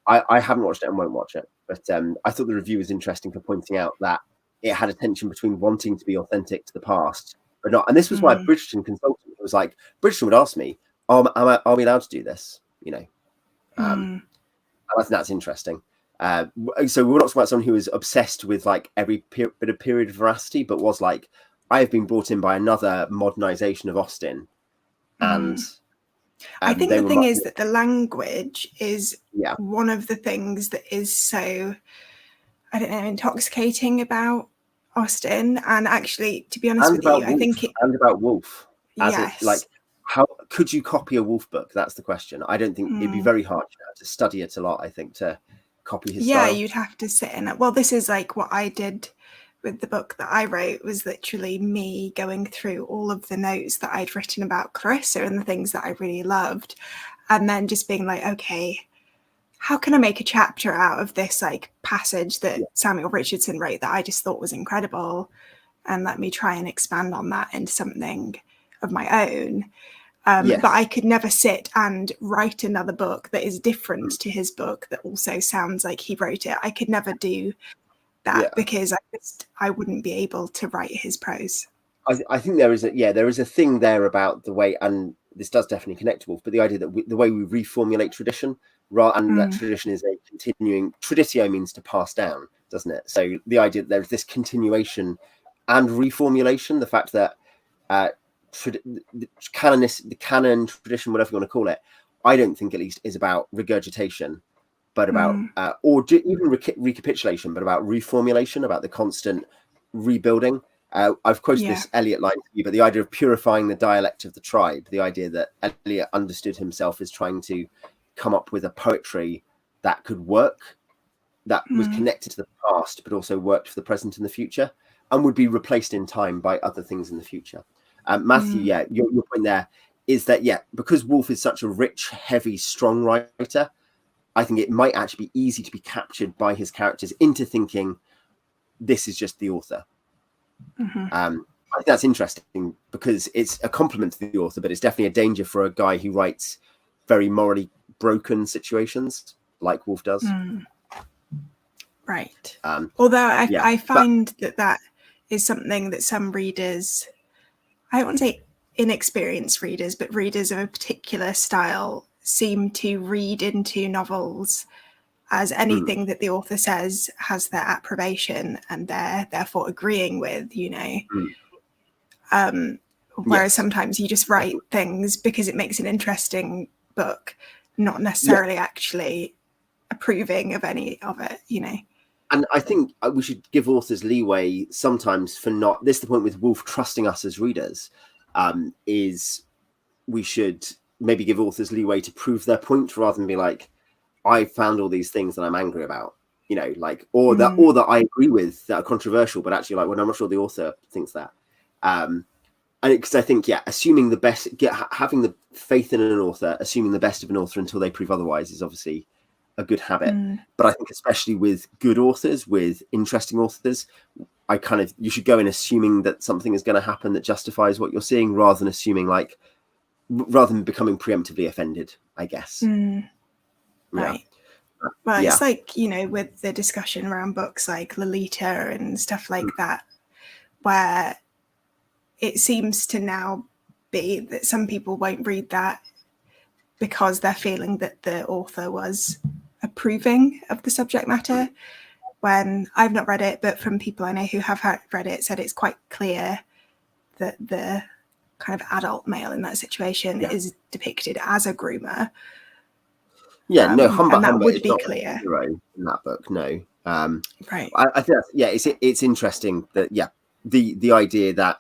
I haven't watched it and won't watch it, but I thought the review was interesting for pointing out that it had a tension between wanting to be authentic to the past, but not. And this was why Bridgerton consultant was like, Bridgerton would ask me, are we allowed to do this? You know, and I think that's interesting. So we're not talking about someone who was obsessed with like every bit of period of veracity, but was like, I have been brought in by another modernization of Austen, and I think the thing is that the language is one of the things that is so, I don't know, intoxicating about Austen. And actually, to be honest with you, I think and about Wolfe. Like, how could you copy a Wolfe book? That's the question. I don't think it'd be very hard to study it a lot. I think to copy his style. You'd have to sit in it. Well, this is like what I did with the book that I wrote, was literally me going through all of the notes that I'd written about Clarissa and the things that I really loved, and then just being like, okay, how can I make a chapter out of this like passage that Samuel Richardson wrote that I just thought was incredible, and let me try and expand on that into something of my own. But I could never sit and write another book that is different to his book that also sounds like he wrote it. I could never do that because I wouldn't be able to write his prose. I think there is a thing there about the way, and this does definitely connect to Wolfe, but the idea that the way we reformulate tradition, and that tradition is a continuing. Traditio means to pass down, doesn't it? So the idea that there's this continuation and reformulation, the fact that the canon, tradition, whatever you want to call it, I don't think at least is about regurgitation, but about even recapitulation, but about reformulation, about the constant rebuilding. I've quoted this Eliot line to you, but the idea of purifying the dialect of the tribe, the idea that Eliot understood himself as trying to come up with a poetry that could work, that was connected to the past, but also worked for the present and the future, and would be replaced in time by other things in the future. Matthew, your point there is that, because Wolfe is such a rich, heavy, strong writer, I think it might actually be easy to be captured by his characters into thinking this is just the author. I think that's interesting because it's a compliment to the author, but it's definitely a danger for a guy who writes very morally broken situations, like Wolfe does. Right. Although I find that is something that some readers, I don't want to say inexperienced readers, but readers of a particular style seem to read into novels as anything that the author says has their approbation and they're therefore agreeing with, whereas sometimes you just write things because it makes an interesting book, not necessarily actually approving of any of it, And I think we should give authors leeway sometimes for not. This is the point with Wolfe trusting us as readers, is we should maybe give authors leeway to prove their point rather than be like, I found all these things that I'm angry about, or that I agree with that are controversial, but actually, well, I'm not sure the author thinks that. And because I think, assuming the best, having the faith in an author, assuming the best of an author until they prove otherwise is obviously a good habit. But I think especially with good authors, with interesting authors, you should go in assuming that something is going to happen that justifies what you're seeing, rather than becoming preemptively offended, I guess. Right. Well, it's like, with the discussion around books like Lolita and stuff like that, where it seems to now be that some people won't read that because they're feeling that the author was approving of the subject matter, when I've not read it, but from people I know who have read it, said it's quite clear that the kind of adult male in that situation is depicted as a groomer. Humbert and that Humbert would be not clear a hero in that book. No, right. I think it's interesting that the idea that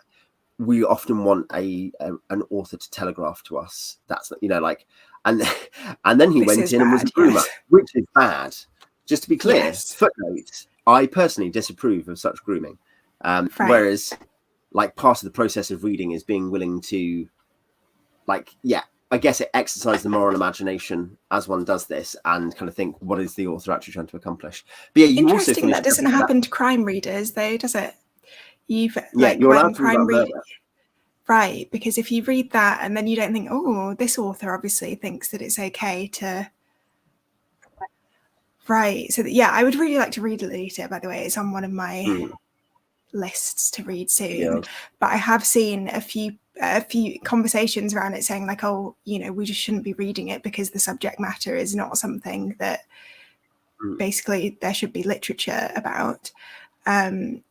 we often want an author to telegraph to us that's and then he went in and was a groomer, which is bad. Just to be clear, footnote: I personally disapprove of such grooming. Whereas, part of the process of reading is being willing to, I guess it exercises the moral imagination as one does this and kind of think, what is the author actually trying to accomplish? But you also Interesting that doesn't happen to crime readers, though, does it? You're allowed to read right, because if you read that and then you don't think, oh, this author obviously thinks that it's okay to. Right. So I would really like to read Lolita, by the way. It's on one of my lists to read soon. But I have seen a few conversations around it saying we just shouldn't be reading it because the subject matter is not something that basically there should be literature about,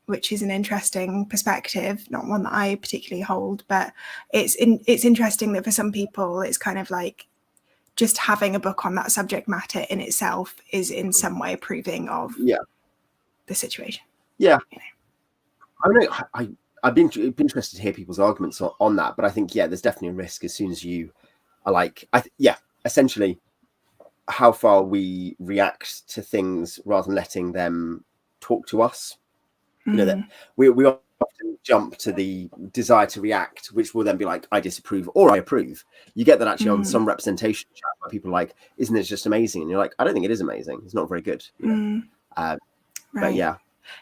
which is an interesting perspective, not one that I particularly hold, but it's interesting that for some people it's kind of like just having a book on that subject matter in itself is in some way approving of the situation. I don't know. I've been interested to hear people's arguments on that, but I think there's definitely a risk as soon as you are essentially how far we react to things rather than letting them talk to us. That we often jump to the desire to react, which will then be like, I disapprove or I approve. You get that actually on some representation chat where people are like, isn't this just amazing? And you're like, I don't think it is amazing. It's not very good. But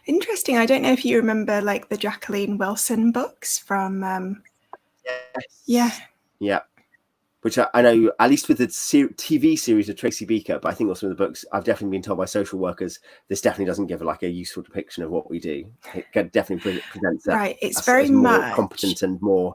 interesting. I don't know if you remember the Jacqueline Wilson books from which I know, at least with the TV series of Tracy Beaker, but I think also in the books, I've definitely been told by social workers, this definitely doesn't give a useful depiction of what we do. It definitely presents it's very more much competent and more.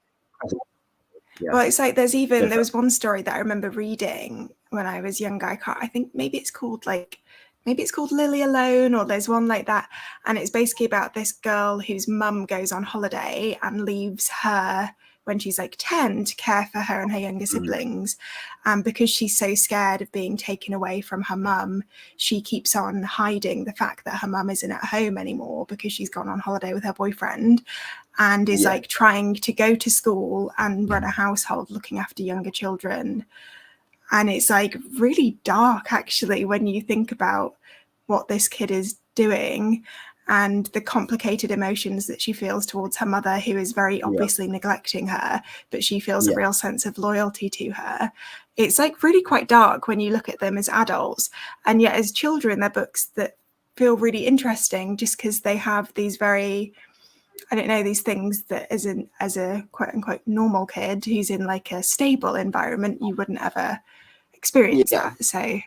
Well, it's there was one story that I remember reading when I was young. I think maybe it's called Lily Alone, or there's one like that, and it's basically about this girl whose mum goes on holiday and leaves her when she's 10 to care for her and her younger siblings, and because she's so scared of being taken away from her mum, she keeps on hiding the fact that her mum isn't at home anymore because she's gone on holiday with her boyfriend, and is trying to go to school and run a household looking after younger children. And it's really dark, actually, when you think about what this kid is doing and the complicated emotions that she feels towards her mother, who is very obviously neglecting her, but she feels a real sense of loyalty to her. It's really quite dark when you look at them as adults. And yet as children, they're books that feel really interesting just because they have these very, I don't know, these things that as a quote unquote normal kid who's in a stable environment, you wouldn't ever experience that. So,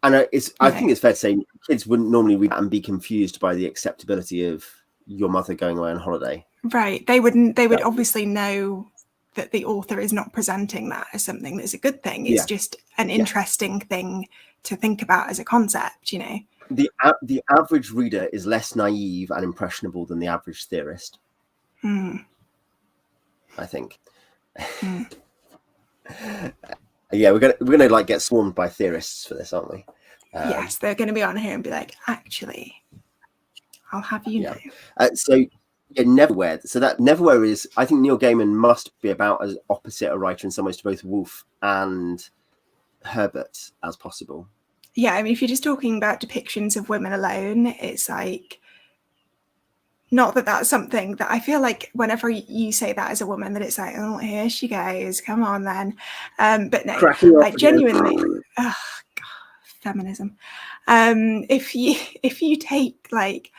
and I think it's fair to say kids wouldn't normally read that and be confused by the acceptability of your mother going away on holiday. Right. They would obviously know that the author is not presenting that as something that's a good thing. It's just an interesting thing to think about as a concept, The average reader is less naive and impressionable than the average theorist. I think. We're gonna like get swarmed by theorists for this, aren't we? Yes, they're going to be on here and be like, actually, I'll have you know. Neverwhere. So that Neverwhere is, I think Neil Gaiman must be about as opposite a writer in some ways to both Wolfe and Herbert as possible. Yeah, I mean, if you're just talking about depictions of women alone, it's like, not that that's something that I feel like whenever you say that as a woman, that it's like, oh, here she goes, come on then. But no, like genuinely, God, feminism. If you take like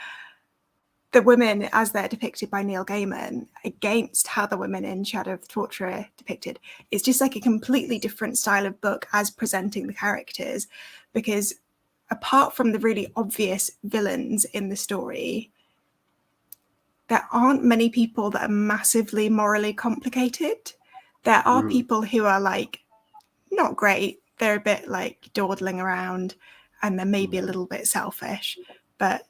the women as they're depicted by Neil Gaiman against how the women in Shadow of the Torture are depicted, it's just like a completely different style of book as presenting the characters, because apart from the really obvious villains in the story, there aren't many people that are massively morally complicated. There are people who are like not great. They're a bit like dawdling around and they're maybe a little bit selfish, but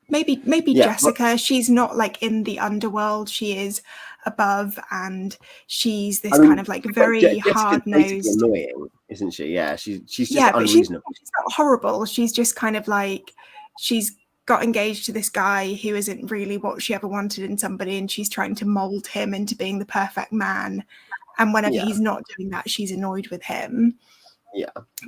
maybe Jessica, she's not like in the underworld, she is above, and she's this kind of like very hard-nosed, annoying, isn't she? She's just unreasonable. She's not horrible, she's just kind of like, she's got engaged to this guy who isn't really what she ever wanted in somebody, and she's trying to mold him into being the perfect man, and whenever he's not doing that, she's annoyed with him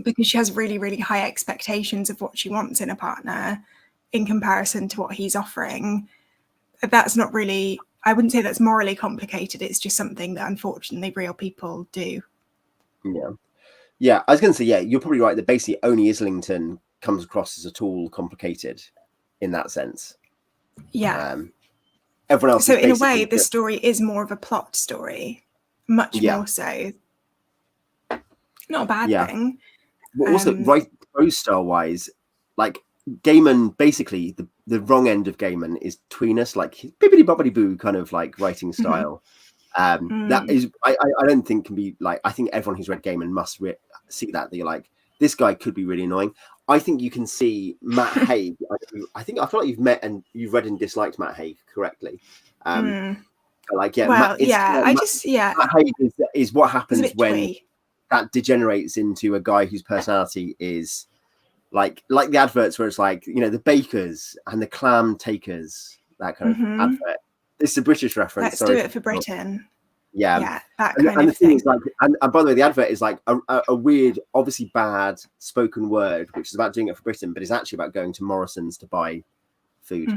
because she has really, really high expectations of what she wants in a partner in comparison to what he's offering. That's not really, I wouldn't say that's morally complicated. It's just something that unfortunately real people do. I was going to say, you're probably right that basically only Islington comes across as at all complicated in that sense. Everyone else. So in a way, the story is more of a plot story, much more so. Not a bad thing. But also, prose style wise, like Gaiman, basically the wrong end of Gaiman is tweeness, like bibbidi bobbidi boo kind of like writing style. That is, I don't think can be like. I think everyone who's read Gaiman must see that you're like, this guy could be really annoying. I think you can see Matt Haig. I feel like you've met and you've read and disliked Matt Haig correctly. Matt Haig is what happens when that degenerates into a guy whose personality is like the adverts where it's like, the bakers and the clam takers, that kind of advert. This is a British reference. Let's do it for Britain. That kind of the thing thing. is like, and by the way, the advert is like a weird, obviously bad spoken word, which is about doing it for Britain, but it's actually about going to Morrison's to buy food.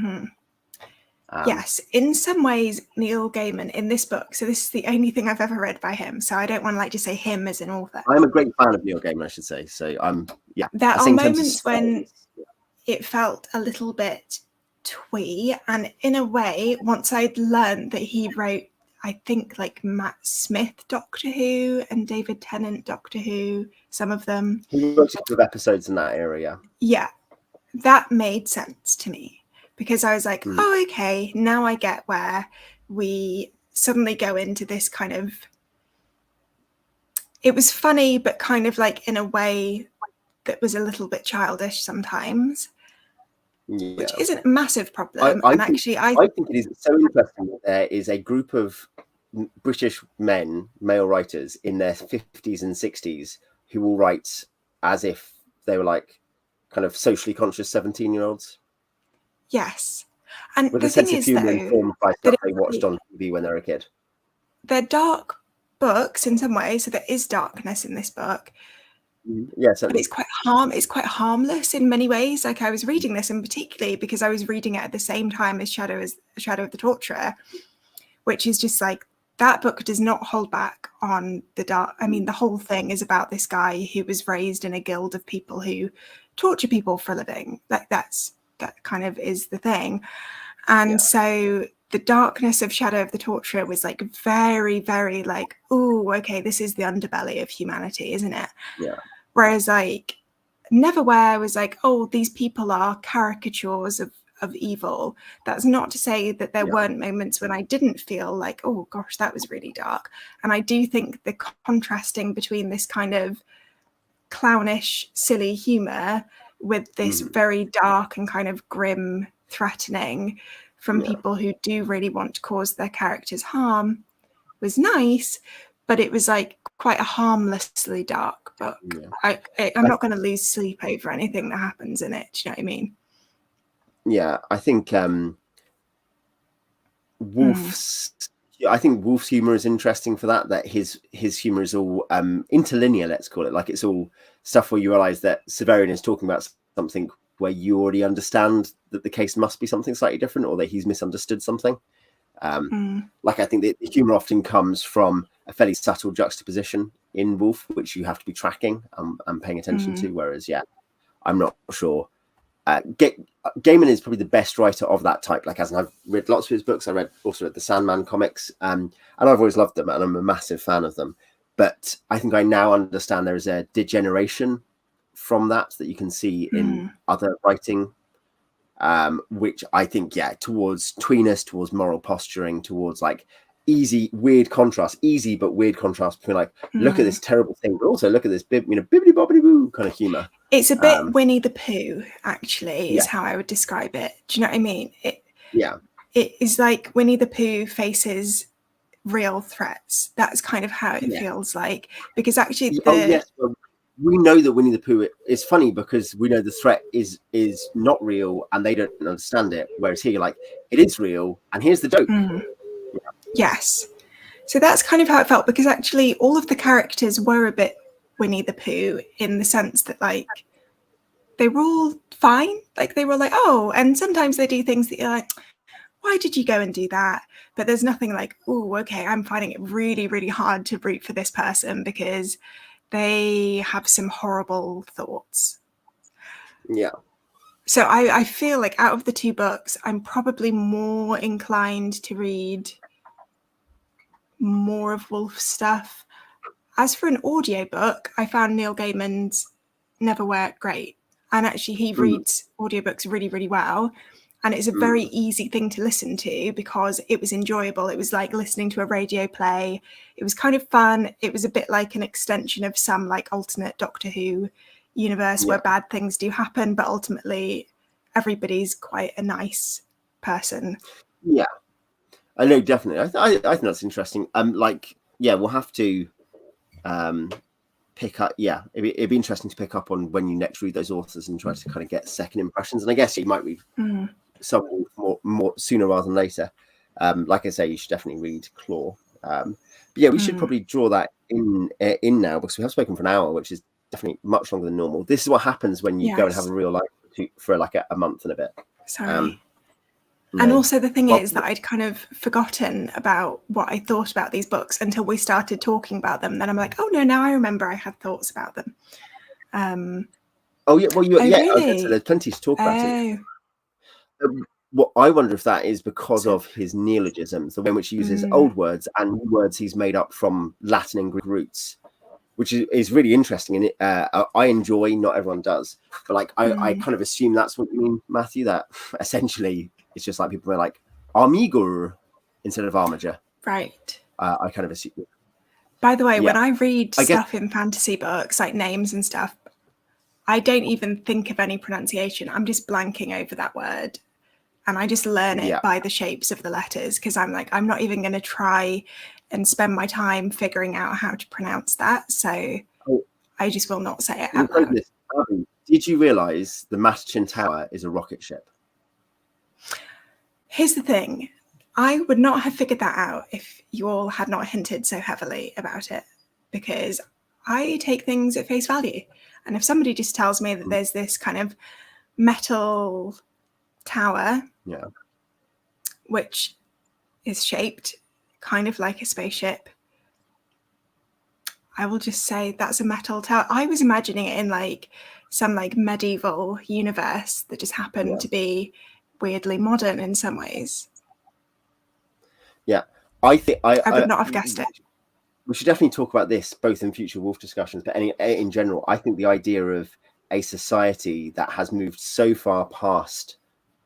Yes, in some ways, Neil Gaiman in this book, so this is the only thing I've ever read by him, so I don't want to like just say him as an author. I'm a great fan of Neil Gaiman, I should say. So there are moments when it felt a little bit twee, and in a way, once I'd learned that he wrote, I think, like Matt Smith Doctor Who and David Tennant Doctor Who, some of them. He wrote a couple of episodes in that area. Yeah, that made sense to me. Because I was like, oh, okay, now I get where we suddenly go into this kind of... It was funny, but kind of like in a way that was a little bit childish sometimes, which isn't a massive problem. I think it is so interesting that there is a group of British men, male writers in their 50s and 60s who will write as if they were like kind of socially conscious 17-year-olds. Yes. And with the a sense thing of is, humour though, informed by stuff they watched on TV when they were a kid. They're dark books in some ways, so there is darkness in this book. Yeah, certainly. But it's quite harmless in many ways. Like, I was reading this, and particularly because I was reading it at the same time as Shadow of the Torturer, which is just like, that book does not hold back on the dark. I mean, the whole thing is about this guy who was raised in a guild of people who torture people for a living. Like, that kind of is the thing. And so the darkness of Shadow of the Torturer was like very, very like, oh, okay, this is the underbelly of humanity, isn't it? Yeah. Whereas like Neverwhere was like, oh, these people are caricatures of evil. That's not to say that there weren't moments when I didn't feel like, oh gosh, that was really dark. And I do think the contrasting between this kind of clownish, silly humor with this very dark and kind of grim threatening from people who do really want to cause their characters harm was nice, but it was like quite a harmlessly dark book. I'm not going to lose sleep over anything that happens in it. Do you know what I mean? Yeah, I think Wolfe's humor is interesting for that his humor is all interlinear, let's call it. Like, it's all stuff where you realize that Severian is talking about something where you already understand that the case must be something slightly different, or that he's misunderstood something. Like, I think the humor often comes from a fairly subtle juxtaposition in Wolfe, which you have to be tracking and paying attention to. Whereas, I'm not sure. Gaiman is probably the best writer of that type. Like, as I've read lots of his books, I also read the Sandman comics, and I've always loved them, and I'm a massive fan of them. But I think I now understand there is a degeneration from that you can see in other writing, which I think, towards tweeness, towards moral posturing, towards like easy but weird contrast between like, look at this terrible thing, but also look at this bibbidi bobbidi boo kind of humor. It's a bit Winnie the Pooh, actually, is how I would describe it. Do you know what I mean? It is like Winnie the Pooh faces real threats. That's kind of how it feels like, because actually we know that Winnie the Pooh is funny because we know the threat is not real and they don't understand it. Whereas here, like, it is real and here's the joke. Yes. So that's kind of how it felt, because actually all of the characters were a bit Winnie the Pooh in the sense that, like, they were all fine. Like, they were like, oh, and sometimes they do things that you're like, why did you go and do that? But there's nothing like, oh, okay, I'm finding it really, really hard to root for this person because they have some horrible thoughts. Yeah. So I feel like out of the two books, I'm probably more inclined to read more of Wolfe's stuff. As for an audiobook, I found Neil Gaiman's Neverwhere great. And actually, he reads audiobooks really, really well. And it's a very easy thing to listen to because it was enjoyable. It was like listening to a radio play. It was kind of fun. It was a bit like an extension of some like alternate Doctor Who universe where bad things do happen, but ultimately everybody's quite a nice person. Yeah, I know, definitely. I think that's interesting. We'll have to pick up. Yeah, it'd be interesting to pick up on when you next read those authors and try to kind of get second impressions. And I guess you might read some more sooner rather than later. Like I say, you should definitely read Claw. But yeah, we should probably draw that in now, because we have spoken for an hour, which is definitely much longer than normal. This is what happens when you go and have a real life for like a month and a bit. Sorry. And also the thing is that I'd kind of forgotten about what I thought about these books until we started talking about them. Then I'm like, oh no, now I remember I had thoughts about them. Really? So there's plenty to talk about it. What I wonder if that is because of his neologisms, the way in which he uses old words and new words he's made up from Latin and Greek roots, which is really interesting. And I enjoy, not everyone does, but like I kind of assume that's what you mean, Matthew, that essentially it's just like people are like Armigur instead of Armiger. Right. I kind of assume. By the way, when I read stuff in fantasy books, like names and stuff, I don't even think of any pronunciation. I'm just blanking over that word. And I just learn it by the shapes of the letters, because I'm like, I'm not even going to try and spend my time figuring out how to pronounce that. So I just will not say it out loud. Did you realise the Matachin Tower is a rocket ship? Here's the thing. I would not have figured that out if you all had not hinted so heavily about it, because I take things at face value. And if somebody just tells me that there's this kind of metal tower, which is shaped kind of like a spaceship, I will just say that's a metal tower. I was imagining it in like some like medieval universe that just happened to be weirdly modern in some ways. Yeah, I think I would not have guessed it. We should definitely talk about this both in future Wolf discussions, but in general, I think the idea of a society that has moved so far past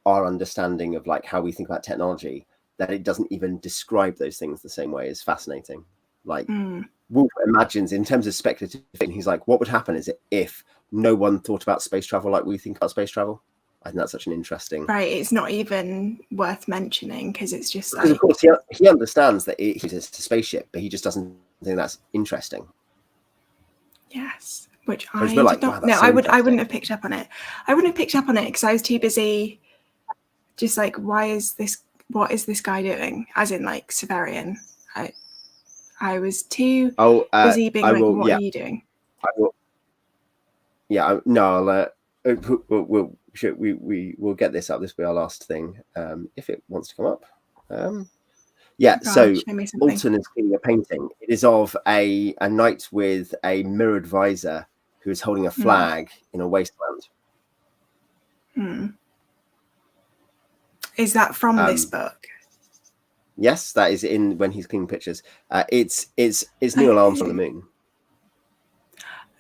our understanding of like how we think about technology that it doesn't even describe those things the same way is fascinating. Like Wolf imagines in terms of speculative thing, he's like, what would happen is if no one thought about space travel like we think about space travel? I think that's such an interesting. Right, it's not even worth mentioning because it's just because like, of course he understands that it's a spaceship, but he just doesn't think that's interesting. Yes, which I Whereas did like, not. wow, No, so I wouldn't have picked up on it. I wouldn't have picked up on it because I was too busy. Just like, what is this guy doing? As in, like Severian. I was too busy being like, what are you doing? I will. Yeah, no, we'll get this up. This will be our last thing, if it wants to come up. Yeah, so Alton is seeing a painting. It is of a knight with a mirrored visor who is holding a flag in a wasteland. Is that from this book? Yes, that is in When He's Cleaning Pictures. It's Neil Armstrong on the moon.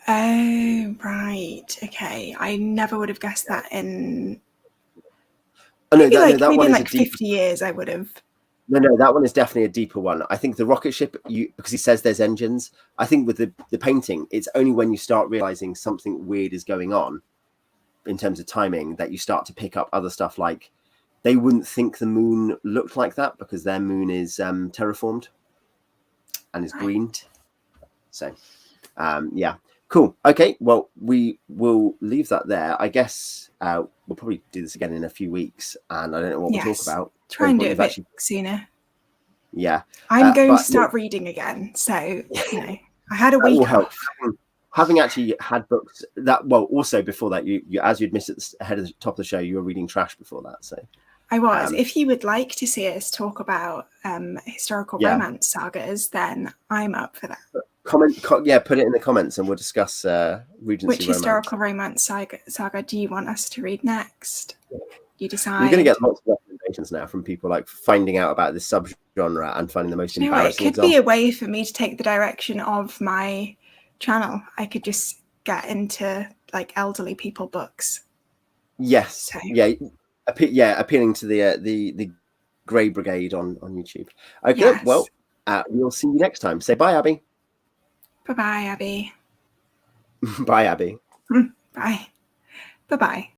Oh, right. Okay. I never would have guessed that in maybe in like 50 years I would have. No, that one is definitely a deeper one. I think the rocket ship, because he says there's engines. I think with the painting, it's only when you start realizing something weird is going on in terms of timing that you start to pick up other stuff. Like they wouldn't think the moon looked like that because their moon is terraformed and is green. So, yeah, cool. Okay, well, we will leave that there. I guess we'll probably do this again in a few weeks, and I don't know what we'll talk about. Try and do it a bit sooner. Yeah, I'm going to start reading again, so I had a week off. Having actually had books that, well, also before that, you as you'd missed at the head of the top of the show, you were reading trash before that. So I was. If you would like to see us talk about historical romance sagas, then I'm up for that. Put it in the comments, and we'll discuss Regency Which historical romance saga do you want us to read next? You decide. You're going to get lots of recommendations now from people like finding out about this subgenre and finding the most embarrassing. It could be a way for me to take the direction of my channel. I could just get into like elderly people books. Yes. So. Appealing to the Grey Brigade on YouTube. Okay. Yes. Well, we'll see you next time. Say bye, Abby. Bye, Abby. Bye, Abby. Bye. Bye-bye.